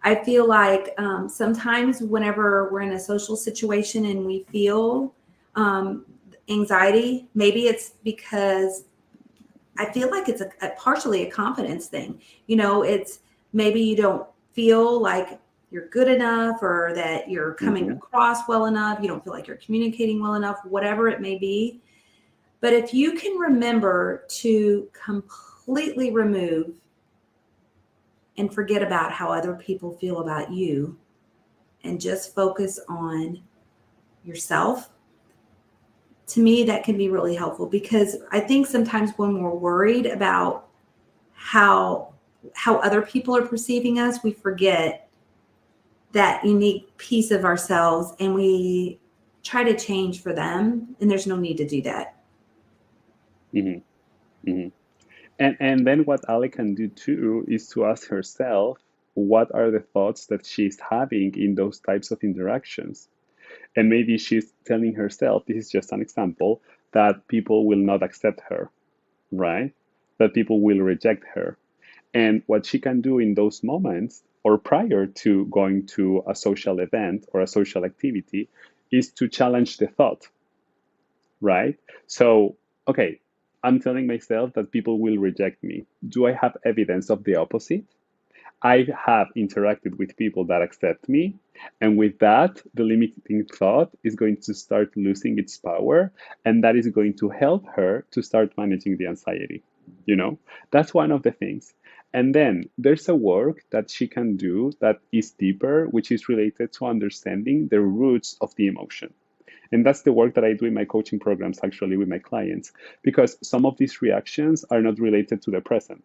Speaker 1: I feel like sometimes whenever we're in a social situation and we feel anxiety, maybe it's because I feel like it's partially a confidence thing. You know, it's maybe you don't feel like you're good enough, or that you're coming across well enough. You don't feel like you're communicating well enough, whatever it may be. But if you can remember to completely remove and forget about how other people feel about you and just focus on yourself, to me, that can be really helpful, because I think sometimes when we're worried about how other people are perceiving us, we forget that unique piece of ourselves and we try to change for them, and there's no need to do that.
Speaker 2: Mm-hmm. Mm-hmm. And then what Ali can do too is to ask herself, what are the thoughts that she's having in those types of interactions? And maybe she's telling herself, this is just an example, that people will not accept her, right? That people will reject her. And what she can do in those moments, or prior to going to a social event or a social activity, is to challenge the thought, right? So, okay, I'm telling myself that people will reject me. Do I have evidence of the opposite? I have interacted with people that accept me. And with that, the limiting thought is going to start losing its power. And that is going to help her to start managing the anxiety. You know, that's one of the things. And then there's a work that she can do that is deeper, which is related to understanding the roots of the emotion. And that's the work that I do in my coaching programs, actually, with my clients, because some of these reactions are not related to the present.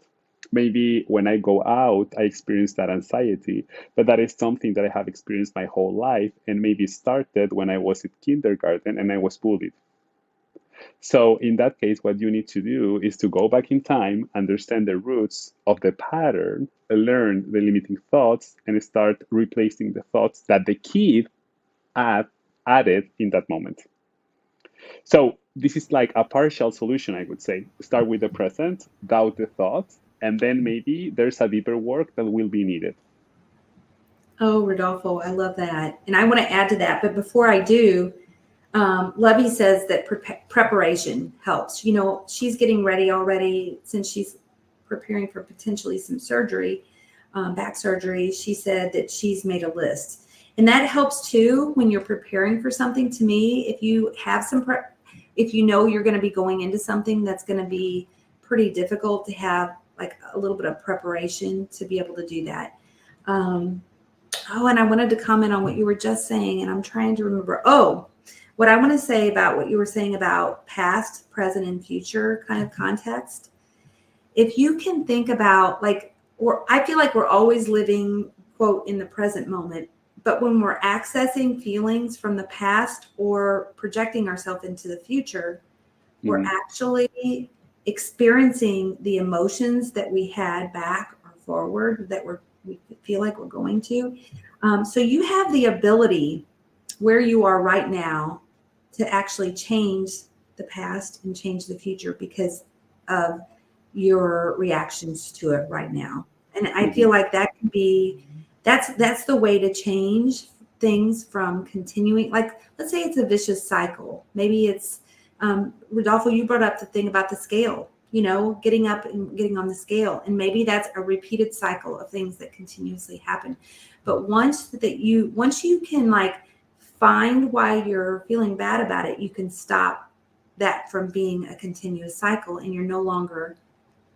Speaker 2: Maybe when I go out, I experience that anxiety, but that is something that I have experienced my whole life, and maybe started when I was in kindergarten and I was bullied. So in that case, what you need to do is to go back in time, understand the roots of the pattern, learn the limiting thoughts, and start replacing the thoughts that the kid added in that moment. So this is like a partial solution, I would say. Start with the present, doubt the thoughts, and then maybe there's a deeper work that will be needed.
Speaker 1: Oh, Rodolfo, I love that. And I want to add to that. But before I do, Lovey says that preparation helps. You know, she's getting ready already since she's preparing for potentially some surgery, back surgery. She said that she's made a list. And that helps too when you're preparing for something. To me, if you have some if you know you're going to be going into something that's going to be pretty difficult, to have like a little bit of preparation to be able to do that. Oh, and I wanted to comment on what you were just saying, and I'm trying to remember. Oh, what I want to say about what you were saying about past, present, and future kind of context. If you can think about I feel like we're always living, quote, in the present moment. But when we're accessing feelings from the past or projecting ourselves into the future, we're actually experiencing the emotions that we had back or forward that we feel like we're going to. So you have the ability where you are right now to actually change the past and change the future because of your reactions to it right now. And I feel like that can be, that's the way to change things from continuing. Like, let's say it's a vicious cycle. Maybe it's, Rodolfo, you brought up the thing about the scale, getting up and getting on the scale. And maybe that's a repeated cycle of things that continuously happen. But once you can like find why you're feeling bad about it, you can stop that from being a continuous cycle, and you're no longer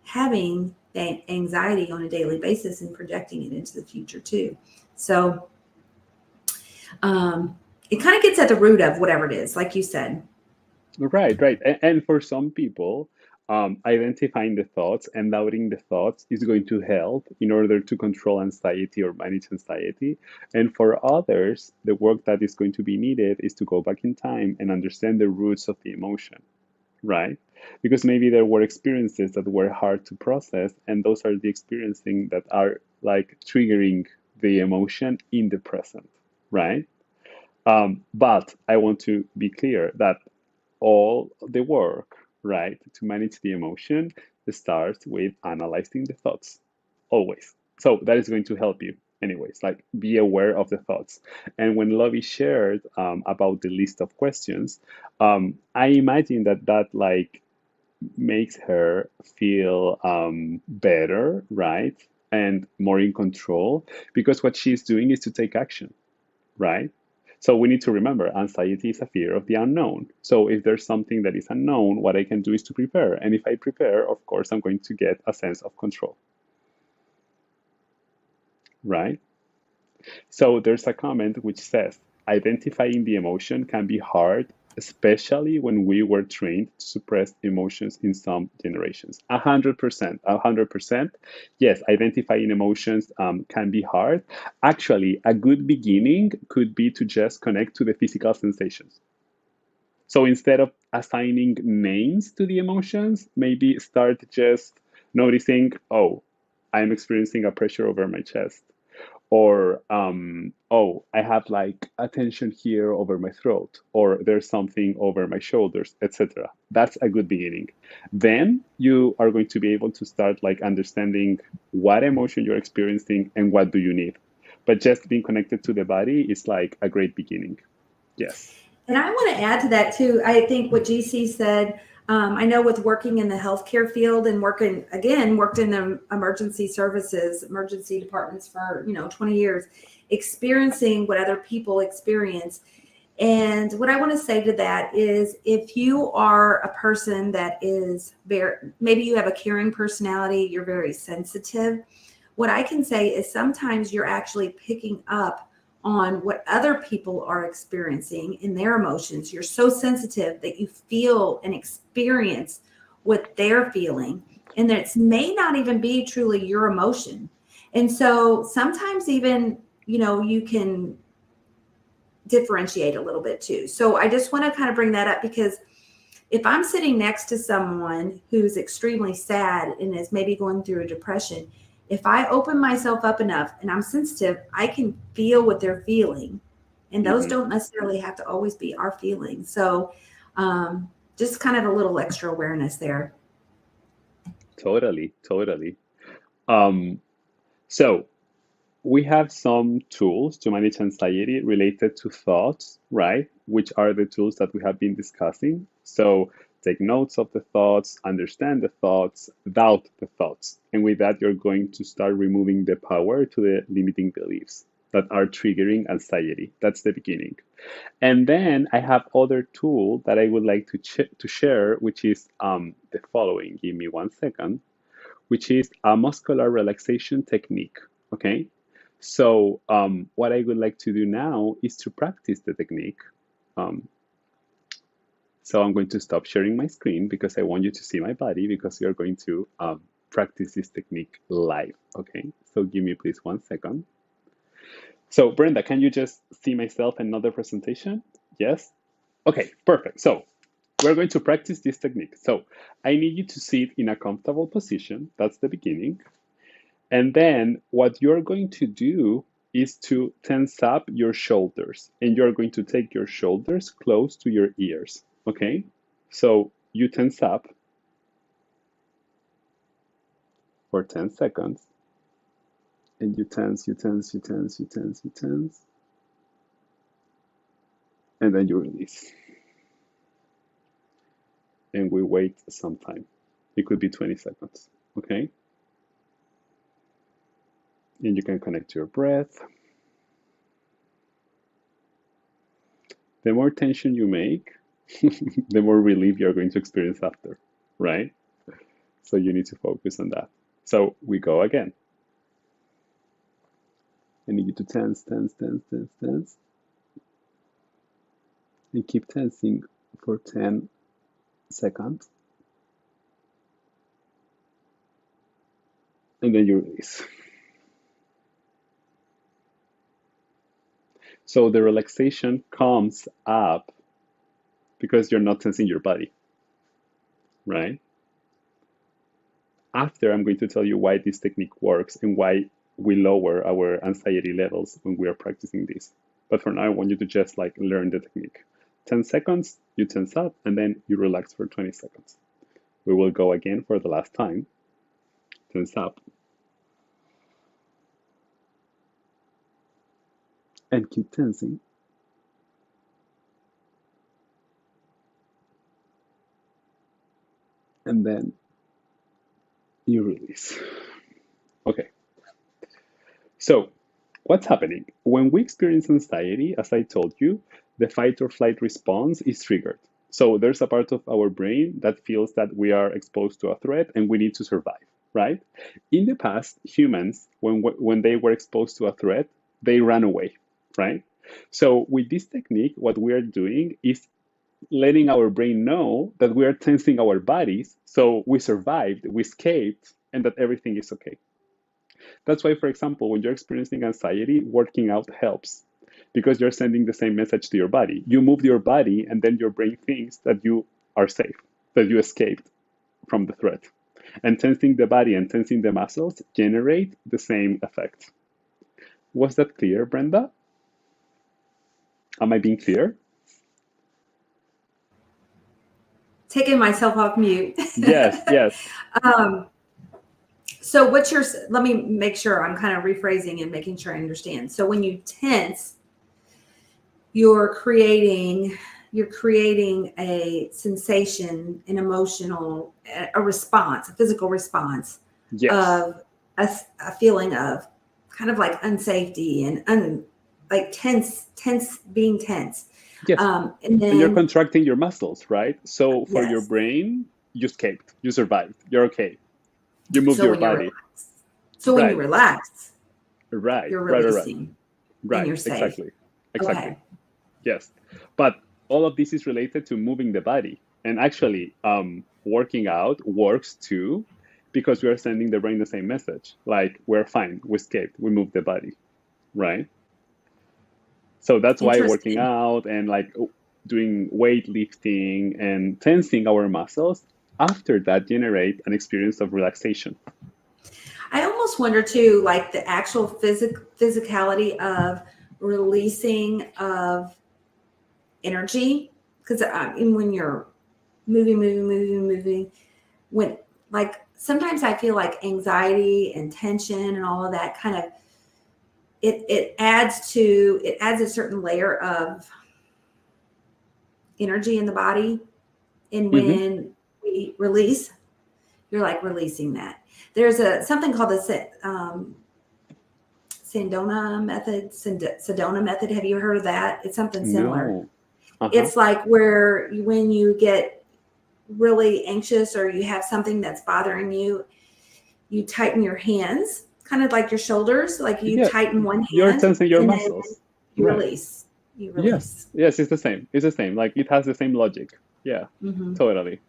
Speaker 1: having that anxiety on a daily basis and projecting it into the future too. So it kind of gets at the root of whatever it is, like you said.
Speaker 2: Right, right. And for some people, identifying the thoughts and doubting the thoughts is going to help in order to control anxiety or manage anxiety. And for others, the work that is going to be needed is to go back in time and understand the roots of the emotion, right? Because maybe there were experiences that were hard to process, and those are the experiencing that are like triggering the emotion in the present, right? But I want to be clear that all the work, right, to manage the emotion starts with analyzing the thoughts, always. So that is going to help you, anyways, like be aware of the thoughts. And when Lovey shared about the list of questions, I imagine that like makes her feel better, right? And more in control because what she's doing is to take action, right? So we need to remember anxiety is a fear of the unknown. So if there's something that is unknown, what I can do is to prepare. And if I prepare, of course, I'm going to get a sense of control, right? So there's a comment which says, identifying the emotion can be hard, especially when we were trained to suppress emotions in some generations. 100%, 100%. Yes, identifying emotions can be hard. Actually, a good beginning could be to just connect to the physical sensations. So instead of assigning names to the emotions, maybe start just noticing, oh, I'm experiencing a pressure over my chest, or oh, I have like a tension here over my throat, or there's something over my shoulders, etc. That's a good beginning. Then you are going to be able to start like understanding what emotion you're experiencing and what do you need. But just being connected to the body is like a great beginning. Yes.
Speaker 1: And I want to add to that too. I think what GC said, I know with working in the healthcare field and worked in the emergency services, emergency departments for, 20 years, experiencing what other people experience. And what I want to say to that is if you are a person that is maybe you have a caring personality, you're very sensitive. What I can say is sometimes you're actually picking up on what other people are experiencing in their emotions. You're so sensitive that you feel and experience what they're feeling, and that it may not even be truly your emotion. And so sometimes even, you can differentiate a little bit too. So I just want to kind of bring that up because if I'm sitting next to someone who's extremely sad and is maybe going through a depression, if I open myself up enough and I'm sensitive, I can feel what they're feeling. And those don't necessarily have to always be our feelings. So just kind of a little extra awareness there.
Speaker 2: Totally, totally. Um, so we have some tools to manage anxiety related to thoughts, right? Which are the tools that we have been discussing. So take notes of the thoughts, understand the thoughts, doubt the thoughts. And with that, you're going to start removing the power to the limiting beliefs that are triggering anxiety. That's the beginning. And then I have other tool that I would like to share, which is the following. Give me 1 second, which is a muscular relaxation technique. Okay. So what I would like to do now is to practice the technique. Um, so I'm going to stop sharing my screen because I want you to see my body because we are going to practice this technique live. Okay. So give me please 1 second. So Brenda, can you just see myself and not the presentation? Yes? Okay, perfect. So we're going to practice this technique. So I need you to sit in a comfortable position. That's the beginning. And then what you're going to do is to tense up your shoulders. And you're going to take your shoulders close to your ears. Okay? So you tense up for 10 seconds. And you tense, you tense, you tense, you tense, you tense. And then you release. And we wait some time. It could be 20 seconds. Okay? And you can connect to your breath. The more tension you make, the more relief you're going to experience after, right? So you need to focus on that. So we go again. I need you to tense, tense, tense, tense, tense. And keep tensing for 10 seconds. And then you release. So the relaxation comes up because you're not tensing your body, right? After, I'm going to tell you why this technique works and why we lower our anxiety levels when we are practicing this. But for now, I want you to just like learn the technique. 10 seconds, you tense up, and then you relax for 20 seconds. We will go again for the last time. Tense up. And keep tensing. And then you release. Okay. So, what's happening? When we experience anxiety, as I told you, the fight or flight response is triggered. So, there's a part of our brain that feels that we are exposed to a threat and we need to survive, right? In the past, humans, when they were exposed to a threat, they ran away, right? So, with this technique, what we are doing is letting our brain know that we are tensing our bodies so we survived, we escaped, and that everything is okay. That's why, for example, when you're experiencing anxiety, working out helps because you're sending the same message to your body. You move your body, and then your brain thinks that you are safe, that you escaped from the threat. And tensing the body and tensing the muscles generate the same effect. Was that clear, Brenda? Am I being clear?
Speaker 1: Taking myself off mute.
Speaker 2: Yes, yes.
Speaker 1: So let me make sure I'm kind of rephrasing and making sure I understand. So when you tense, you're creating a sensation, an emotional, a response, a physical response
Speaker 2: Yes.
Speaker 1: of a feeling of kind of like unsafety and like being tense.
Speaker 2: Yes.
Speaker 1: And then
Speaker 2: you're contracting your muscles, right? So for your
Speaker 1: yes.
Speaker 2: brain, you escaped, you survived, you're okay. You moved your body.
Speaker 1: When
Speaker 2: Right.
Speaker 1: you relax,
Speaker 2: Right.
Speaker 1: you're
Speaker 2: Right.
Speaker 1: releasing and you're safe.
Speaker 2: Exactly. Exactly.
Speaker 1: Okay.
Speaker 2: Yes. But all of this is related to moving the body. And actually, working out works too, because we are sending the brain the same message. Like, we're fine, we escaped, we moved the body, right? So that's why working
Speaker 1: Interesting.
Speaker 2: out and like doing weightlifting and tensing our muscles after that generate an experience of relaxation.
Speaker 1: I almost wonder too, like the actual physicality of releasing of energy, because when you're moving, when like sometimes I feel like anxiety and tension and all of that kind of it adds a certain layer of energy in the body, and
Speaker 2: Mm-hmm.
Speaker 1: when we release, you're like releasing that. There's something called the Sedona method. Have you heard of that? It's something similar.
Speaker 2: No. Uh-huh.
Speaker 1: It's like where when you get really anxious or you have something that's bothering you, you tighten your hands, kind of like your shoulders, like you tighten one hand.
Speaker 2: You're tensing your
Speaker 1: and
Speaker 2: muscles.
Speaker 1: Then you
Speaker 2: right.
Speaker 1: release. You release.
Speaker 2: Yes, it's the same. It's the same. Like it has the same logic. Yeah, totally.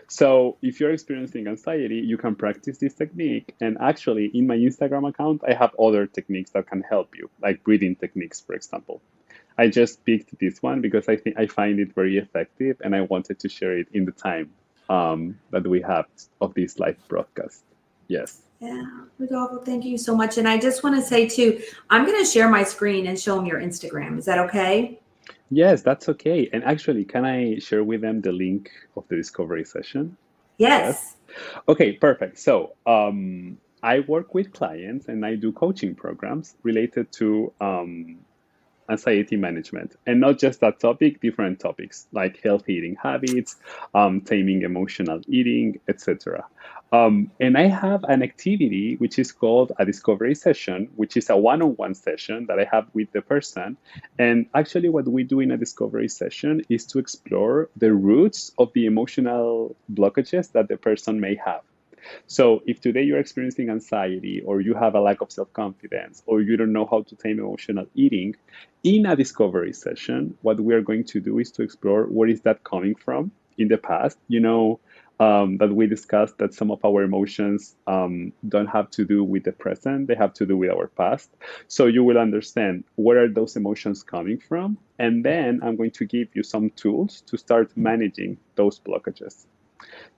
Speaker 2: So if you're experiencing anxiety, you can practice this technique. And actually, in my Instagram account, I have other techniques that can help you, like breathing techniques, for example. I just picked this one because I find it very effective, and I wanted to share it in the time that we have of this live broadcast. Yes.
Speaker 1: Yeah, Rodolfo, thank you so much. And I just want to say too, I'm going to share my screen and show them your Instagram. Is that okay?
Speaker 2: Yes, that's okay. And actually, can I share with them the link of the discovery session?
Speaker 1: Yes.
Speaker 2: Okay, perfect. So I work with clients and I do coaching programs related to anxiety management, and not just that topic, different topics like healthy eating habits, taming emotional eating, etc. And I have an activity which is called a discovery session, which is a one-on-one session that I have with the person. And actually, what we do in a discovery session is to explore the roots of the emotional blockages that the person may have. So if today you're experiencing anxiety or you have a lack of self-confidence or you don't know how to tame emotional eating, in a discovery session, what we are going to do is to explore where is that coming from in the past. That we discussed that some of our emotions don't have to do with the present, they have to do with our past. So you will understand where are those emotions coming from. And then I'm going to give you some tools to start managing those blockages.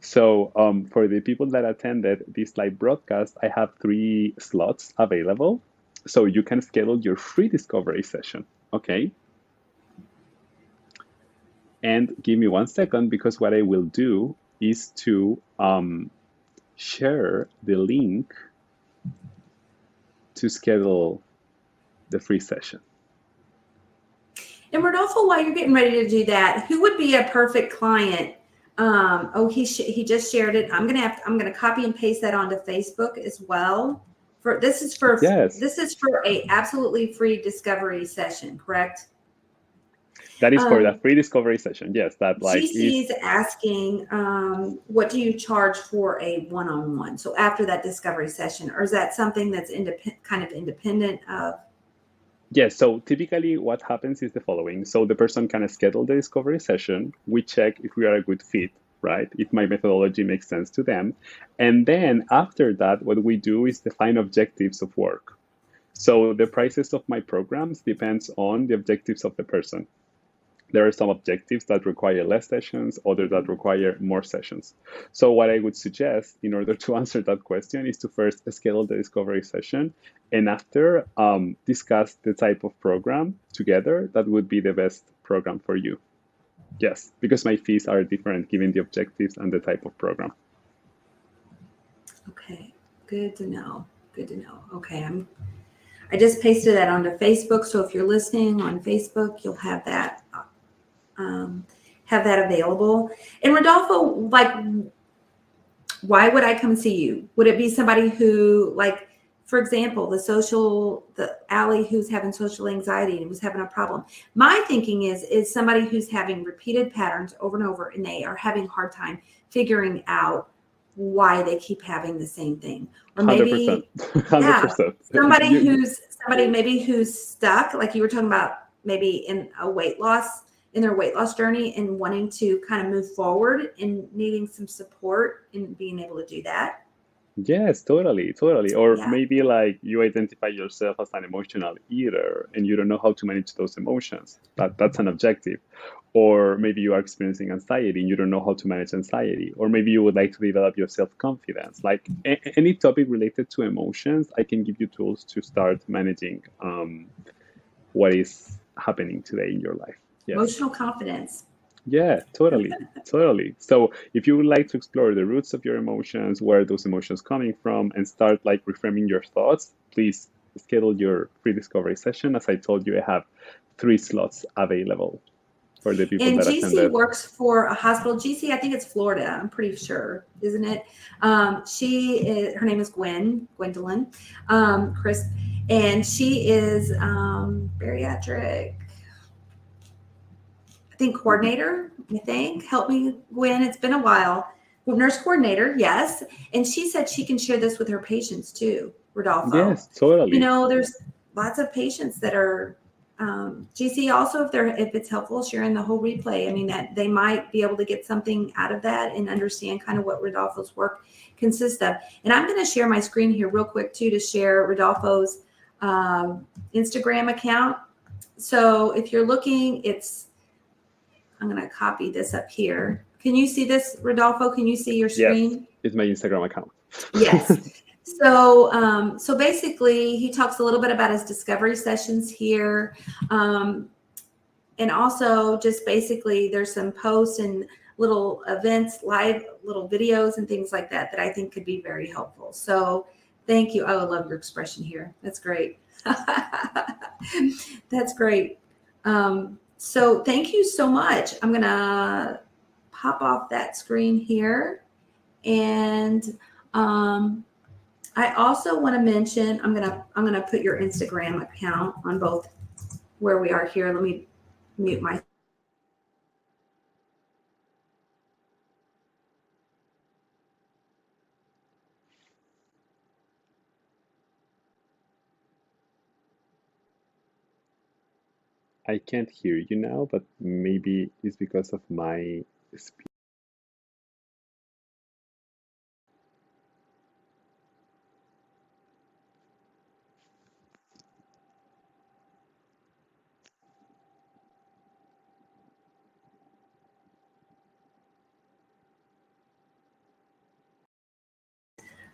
Speaker 2: So for the people that attended this live broadcast, I have 3 slots available. So you can schedule your free discovery session, okay? And give me 1 second, because what I will do is to share the link to schedule the free session.
Speaker 1: And Rodolfo, while you're getting ready to do that, who would be a perfect client? He just shared it. I'm gonna copy and paste that onto Facebook as well. This is for
Speaker 2: Yes.
Speaker 1: a absolutely free discovery session, correct?
Speaker 2: That is for the free discovery session. Yes, that like
Speaker 1: GC is asking, what do you charge for a one-on-one? So after that discovery session, or is that something that's kind of independent of?
Speaker 2: Yes, so typically what happens is the following. So the person can schedule the discovery session. We check if we are a good fit, right? If my methodology makes sense to them. And then after that, what we do is define objectives of work. So the prices of my programs depends on the objectives of the person. There are some objectives that require less sessions, others that require more sessions. So what I would suggest in order to answer that question is to first schedule the discovery session, and after discuss the type of program together that would be the best program for you. Yes, because my fees are different given the objectives and the type of program.
Speaker 1: Okay, good to know. Good to know. Okay, I just pasted that onto Facebook. So if you're listening on Facebook, you'll have that available. And Rodolfo, like, why would I come see you? Would it be somebody who, like, for example, the Allie who's having social anxiety and who's having a problem? My thinking is somebody who's having repeated patterns over and over, and they are having a hard time figuring out why they keep having the same thing. Or maybe
Speaker 2: 100%.
Speaker 1: somebody maybe who's stuck, like you were talking about, maybe in their weight loss journey and wanting to kind of move forward and needing some support in being able to do that.
Speaker 2: Yes, totally. Or maybe like you identify yourself as an emotional eater and you don't know how to manage those emotions. That's an objective. Or maybe you are experiencing anxiety and you don't know how to manage anxiety. Or maybe you would like to develop your self-confidence. Like any topic related to emotions, I can give you tools to start managing what is happening today in your life. Yes.
Speaker 1: Emotional confidence.
Speaker 2: Yeah, totally. So if you would like to explore the roots of your emotions, where are those emotions coming from, and start like reframing your thoughts, please schedule your free discovery session. As I told you, I have 3 slots available for the people that attended.
Speaker 1: And GC works for a hospital. GC, I think it's Florida. I'm pretty sure, isn't it? Her name is Gwendolyn Crisp, and she is bariatric, I think, coordinator, help me, Gwen, it's been a while. Nurse coordinator, yes. And she said she can share this with her patients too, Rodolfo.
Speaker 2: Yes, totally.
Speaker 1: There's lots of patients that are GC also, if it's helpful, sharing the whole replay. I mean, that they might be able to get something out of that and understand kind of what Rodolfo's work consists of. And I'm going to share my screen here real quick too, to share Rodolfo's Instagram account. So if you're looking, I'm going to copy this up here. Can you see this, Rodolfo? Can you see your screen?
Speaker 2: Yes, it's my Instagram account.
Speaker 1: Yes. So basically, he talks a little bit about his discovery sessions here. And also just basically there's some posts and little events, live little videos and things like that I think could be very helpful. So thank you. I love your expression here. That's great. That's great. So thank you so much. I'm gonna pop off that screen here, and I also want to mention I'm gonna put your Instagram account on both where we are here. Let me mute my.
Speaker 2: I can't hear you now, but maybe it's because of my speed.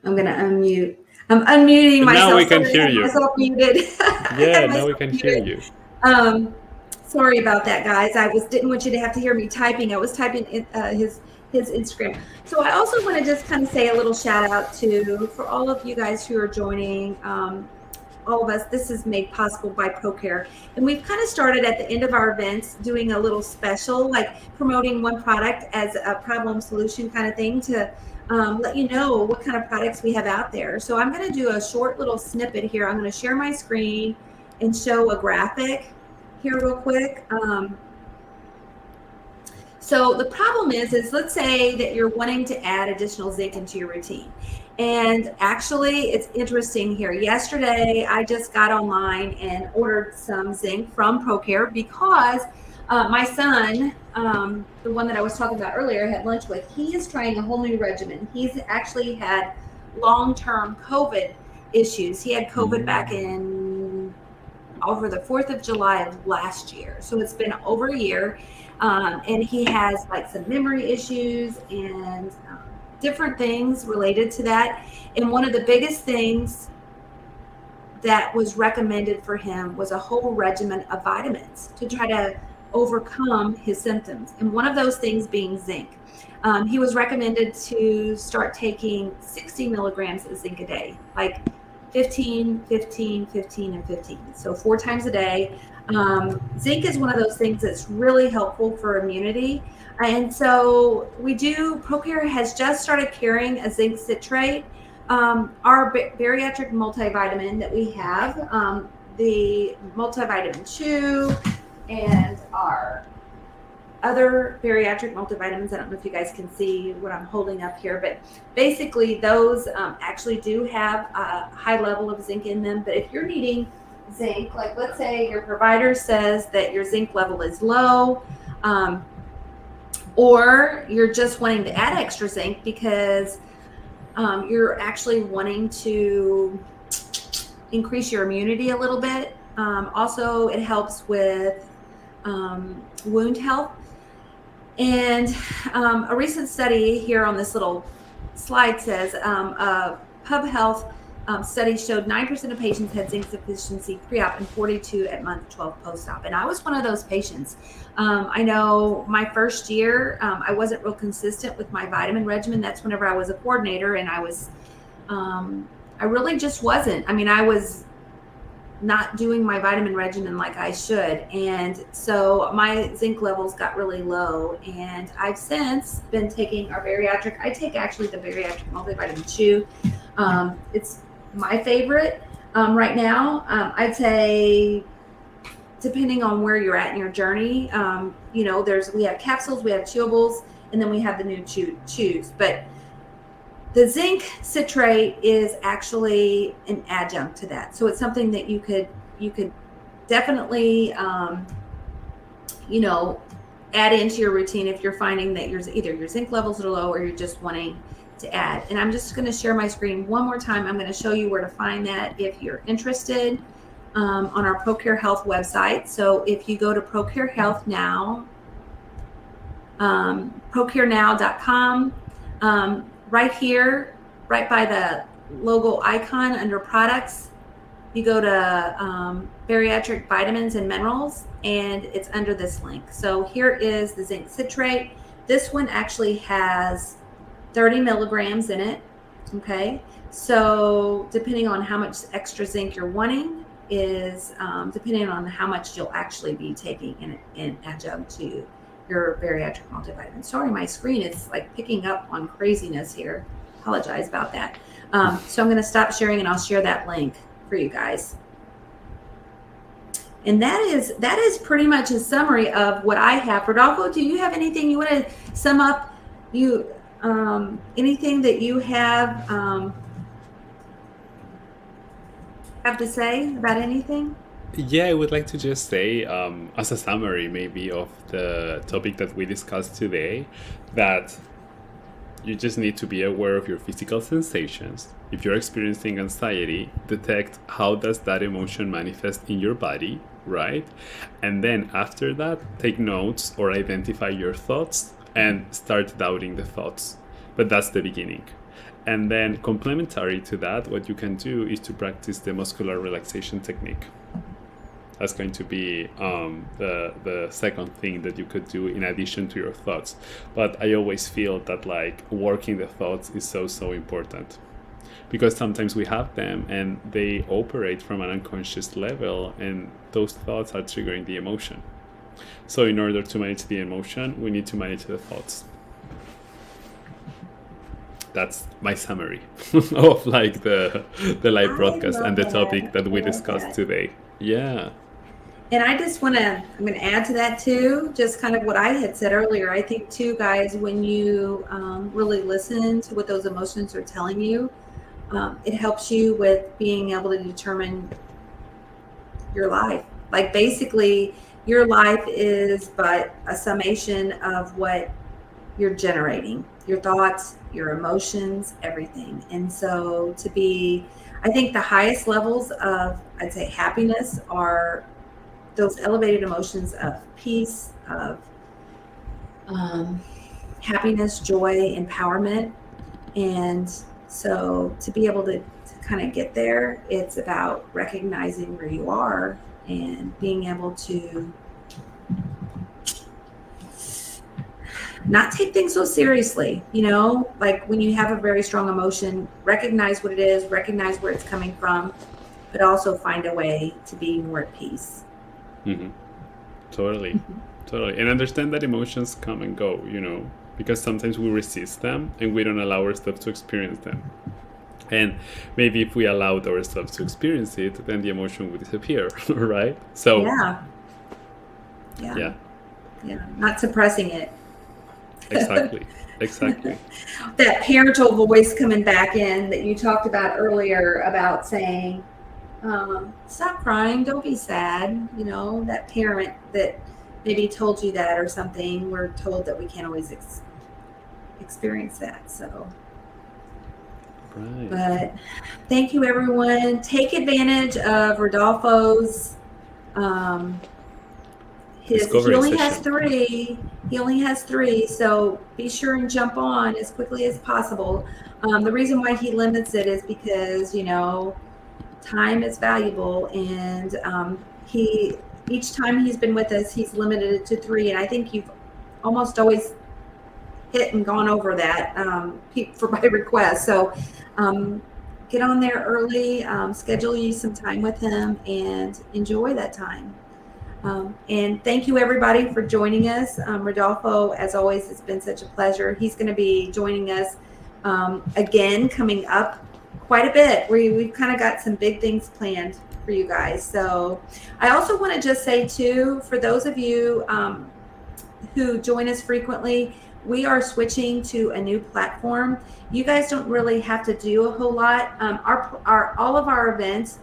Speaker 1: I'm gonna unmute. I'm unmuting
Speaker 2: Now
Speaker 1: myself.
Speaker 2: we can
Speaker 1: Sorry, I
Speaker 2: hear
Speaker 1: had
Speaker 2: you.
Speaker 1: myself muted. I
Speaker 2: Yeah,
Speaker 1: had
Speaker 2: now we
Speaker 1: myself
Speaker 2: can hear
Speaker 1: muted.
Speaker 2: you.
Speaker 1: Sorry about that, guys. I didn't want you to have to hear me typing. I was typing his Instagram. So I also want to just kind of say a little shout out to for all of you guys who are joining. All of us, this is made possible by ProCare, and we've kind of started at the end of our events doing a little special, like promoting one product as a problem solution kind of thing to let you know what kind of products we have out there. So I'm going to do a short little snippet here. I'm going to share my screen and show a graphic here real quick. So the problem is let's say that you're wanting to add additional zinc into your routine. And actually, it's interesting here. Yesterday, I just got online and ordered some zinc from ProCare because my son, the one that I was talking about earlier, I had lunch with, he is trying a whole new regimen. He's actually had long-term COVID issues. He had COVID back in over the 4th of July of last year. So it's been over a year. And he has like some memory issues and different things related to that. And one of the biggest things that was recommended for him was a whole regimen of vitamins to try to overcome his symptoms. And one of those things being zinc. He was recommended to start taking 60 milligrams of zinc a day, like 15, 15, 15, and 15. So 4 times a day. Zinc is one of those things that's really helpful for immunity. And so ProCare has just started carrying a zinc citrate. Our bariatric multivitamin that we have, the multivitamin chew, and our other bariatric multivitamins. I don't know if you guys can see what I'm holding up here, but basically those actually do have a high level of zinc in them. But if you're needing zinc, like let's say your provider says that your zinc level is low, or you're just wanting to add extra zinc because you're actually wanting to increase your immunity a little bit. Also, it helps with wound health. And a recent study here on this little slide says a Pub Health study showed 9% of patients had zinc deficiency pre-op and 42 at month 12 post-op. And I was one of those patients. I know my first year, I wasn't real consistent with my vitamin regimen. That's whenever I was a coordinator, and I really just wasn't. I mean, I was not doing my vitamin regimen like I should. And so my zinc levels got really low. And I've since been taking I take actually the bariatric multivitamin chew. It's my favorite right now. I'd say depending on where you're at in your journey, we have capsules, we have chewables, and then we have the new chews. But the zinc citrate is actually an adjunct to that. So it's something that you could definitely, add into your routine if you're finding that either your zinc levels are low or you're just wanting to add. And I'm just going to share my screen one more time. I'm going to show you where to find that if you're interested on our ProCare Health website. So if you go to ProCare Health now, ProCareNow.com, right here, right by the logo icon under products, you go to bariatric vitamins and minerals, and it's under this link. So here is the zinc citrate. This one actually has 30 milligrams in it. Okay. So depending on how much extra zinc you're wanting, is depending on how much you'll actually be taking in adjunct to your bariatric multivitamin. Sorry, my screen is like picking up on craziness here. Apologize about that. So I'm going to stop sharing and I'll share that link for you guys. And that is pretty much a summary of what I have. Rodolfo, do you have anything you want to sum up? Anything that you have to say about anything?
Speaker 2: Yeah, I would like to just say, as a summary maybe of the topic that we discussed today, that you just need to be aware of your physical sensations. If you're experiencing anxiety, detect how does that emotion manifest in your body, right? And then after that, take notes or identify your thoughts and start doubting the thoughts. But that's the beginning. And then complementary to that, what you can do is to practice the muscular relaxation technique. That's going to be the second thing that you could do in addition to your thoughts. But I always feel that like working the thoughts is so important, because sometimes we have them and they operate from an unconscious level, and those thoughts are triggering the emotion. So in order to manage the emotion, we need to manage the thoughts. That's my summary of like the live broadcast and the topic that we discussed today. Yeah.
Speaker 1: And I'm going to add to that too, just kind of what I had said earlier. I think too, guys, when you really listen to what those emotions are telling you, it helps you with being able to determine your life. Like basically your life is but a summation of what you're generating, your thoughts, your emotions, everything. And so I think the highest levels of, I'd say, happiness are those elevated emotions of peace, of happiness, joy, empowerment. And so to be able to kind of get there, it's about recognizing where you are and being able to not take things so seriously, like when you have a very strong emotion, recognize what it is, recognize where it's coming from, but also find a way to be more at peace.
Speaker 2: Mm-hmm. Totally. And understand that emotions come and go, because sometimes we resist them and we don't allow ourselves to experience them. And maybe if we allowed ourselves to experience it, then the emotion would disappear, right? So yeah,
Speaker 1: not suppressing it.
Speaker 2: Exactly.
Speaker 1: That parental voice coming back in that you talked about earlier about saying, stop crying, don't be sad. That parent that maybe told you that or something, we're told that we can't always experience that. So,
Speaker 2: right.
Speaker 1: But thank you, everyone. Take advantage of Rodolfo's he only has three. He only has three, so be sure and jump on as quickly as possible. The reason why he limits it is because time is valuable, and each time he's been with us, he's limited it to 3, and I think you've almost always hit and gone over that for my request. So get on there early, schedule you some time with him, and enjoy that time. And thank you, everybody, for joining us. Rodolfo, as always, it's been such a pleasure. He's going to be joining us again coming up quite a bit. We've kind of got some big things planned for you guys. So I also want to just say, too, for those of you who join us frequently, we are switching to a new platform. You guys don't really have to do a whole lot. All of our events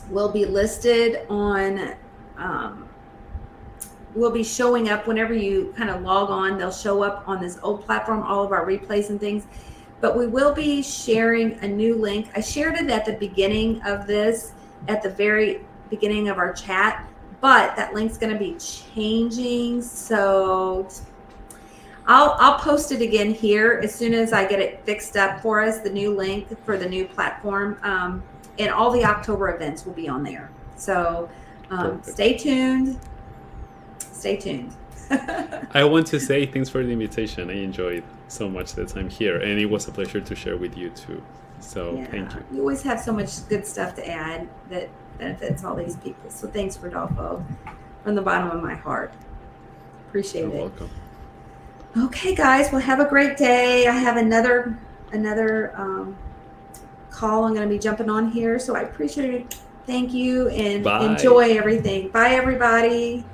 Speaker 1: will be listed on, will be showing up whenever you kind of log on. They'll show up on this old platform, all of our replays and things. But we will be sharing a new link. I shared it at the beginning of this, at the very beginning of our chat, but that link's going to be changing. So I'll post it again here as soon as I get it fixed up for us, the new link for the new platform. And all the October events will be on there. So stay tuned. Stay tuned.
Speaker 2: I want to say thanks for the invitation. I enjoyed so much the time here, and it was a pleasure to share with you too. So thank you.
Speaker 1: You always have so much good stuff to add that benefits all these people. So thanks, Rodolfo, from the bottom of my heart. Appreciate
Speaker 2: You're
Speaker 1: it.
Speaker 2: welcome.
Speaker 1: Okay, guys. Well, have a great day. I have another call I'm going to be jumping on here. So I appreciate it. Thank you and
Speaker 2: Bye.
Speaker 1: enjoy everything. Bye, everybody.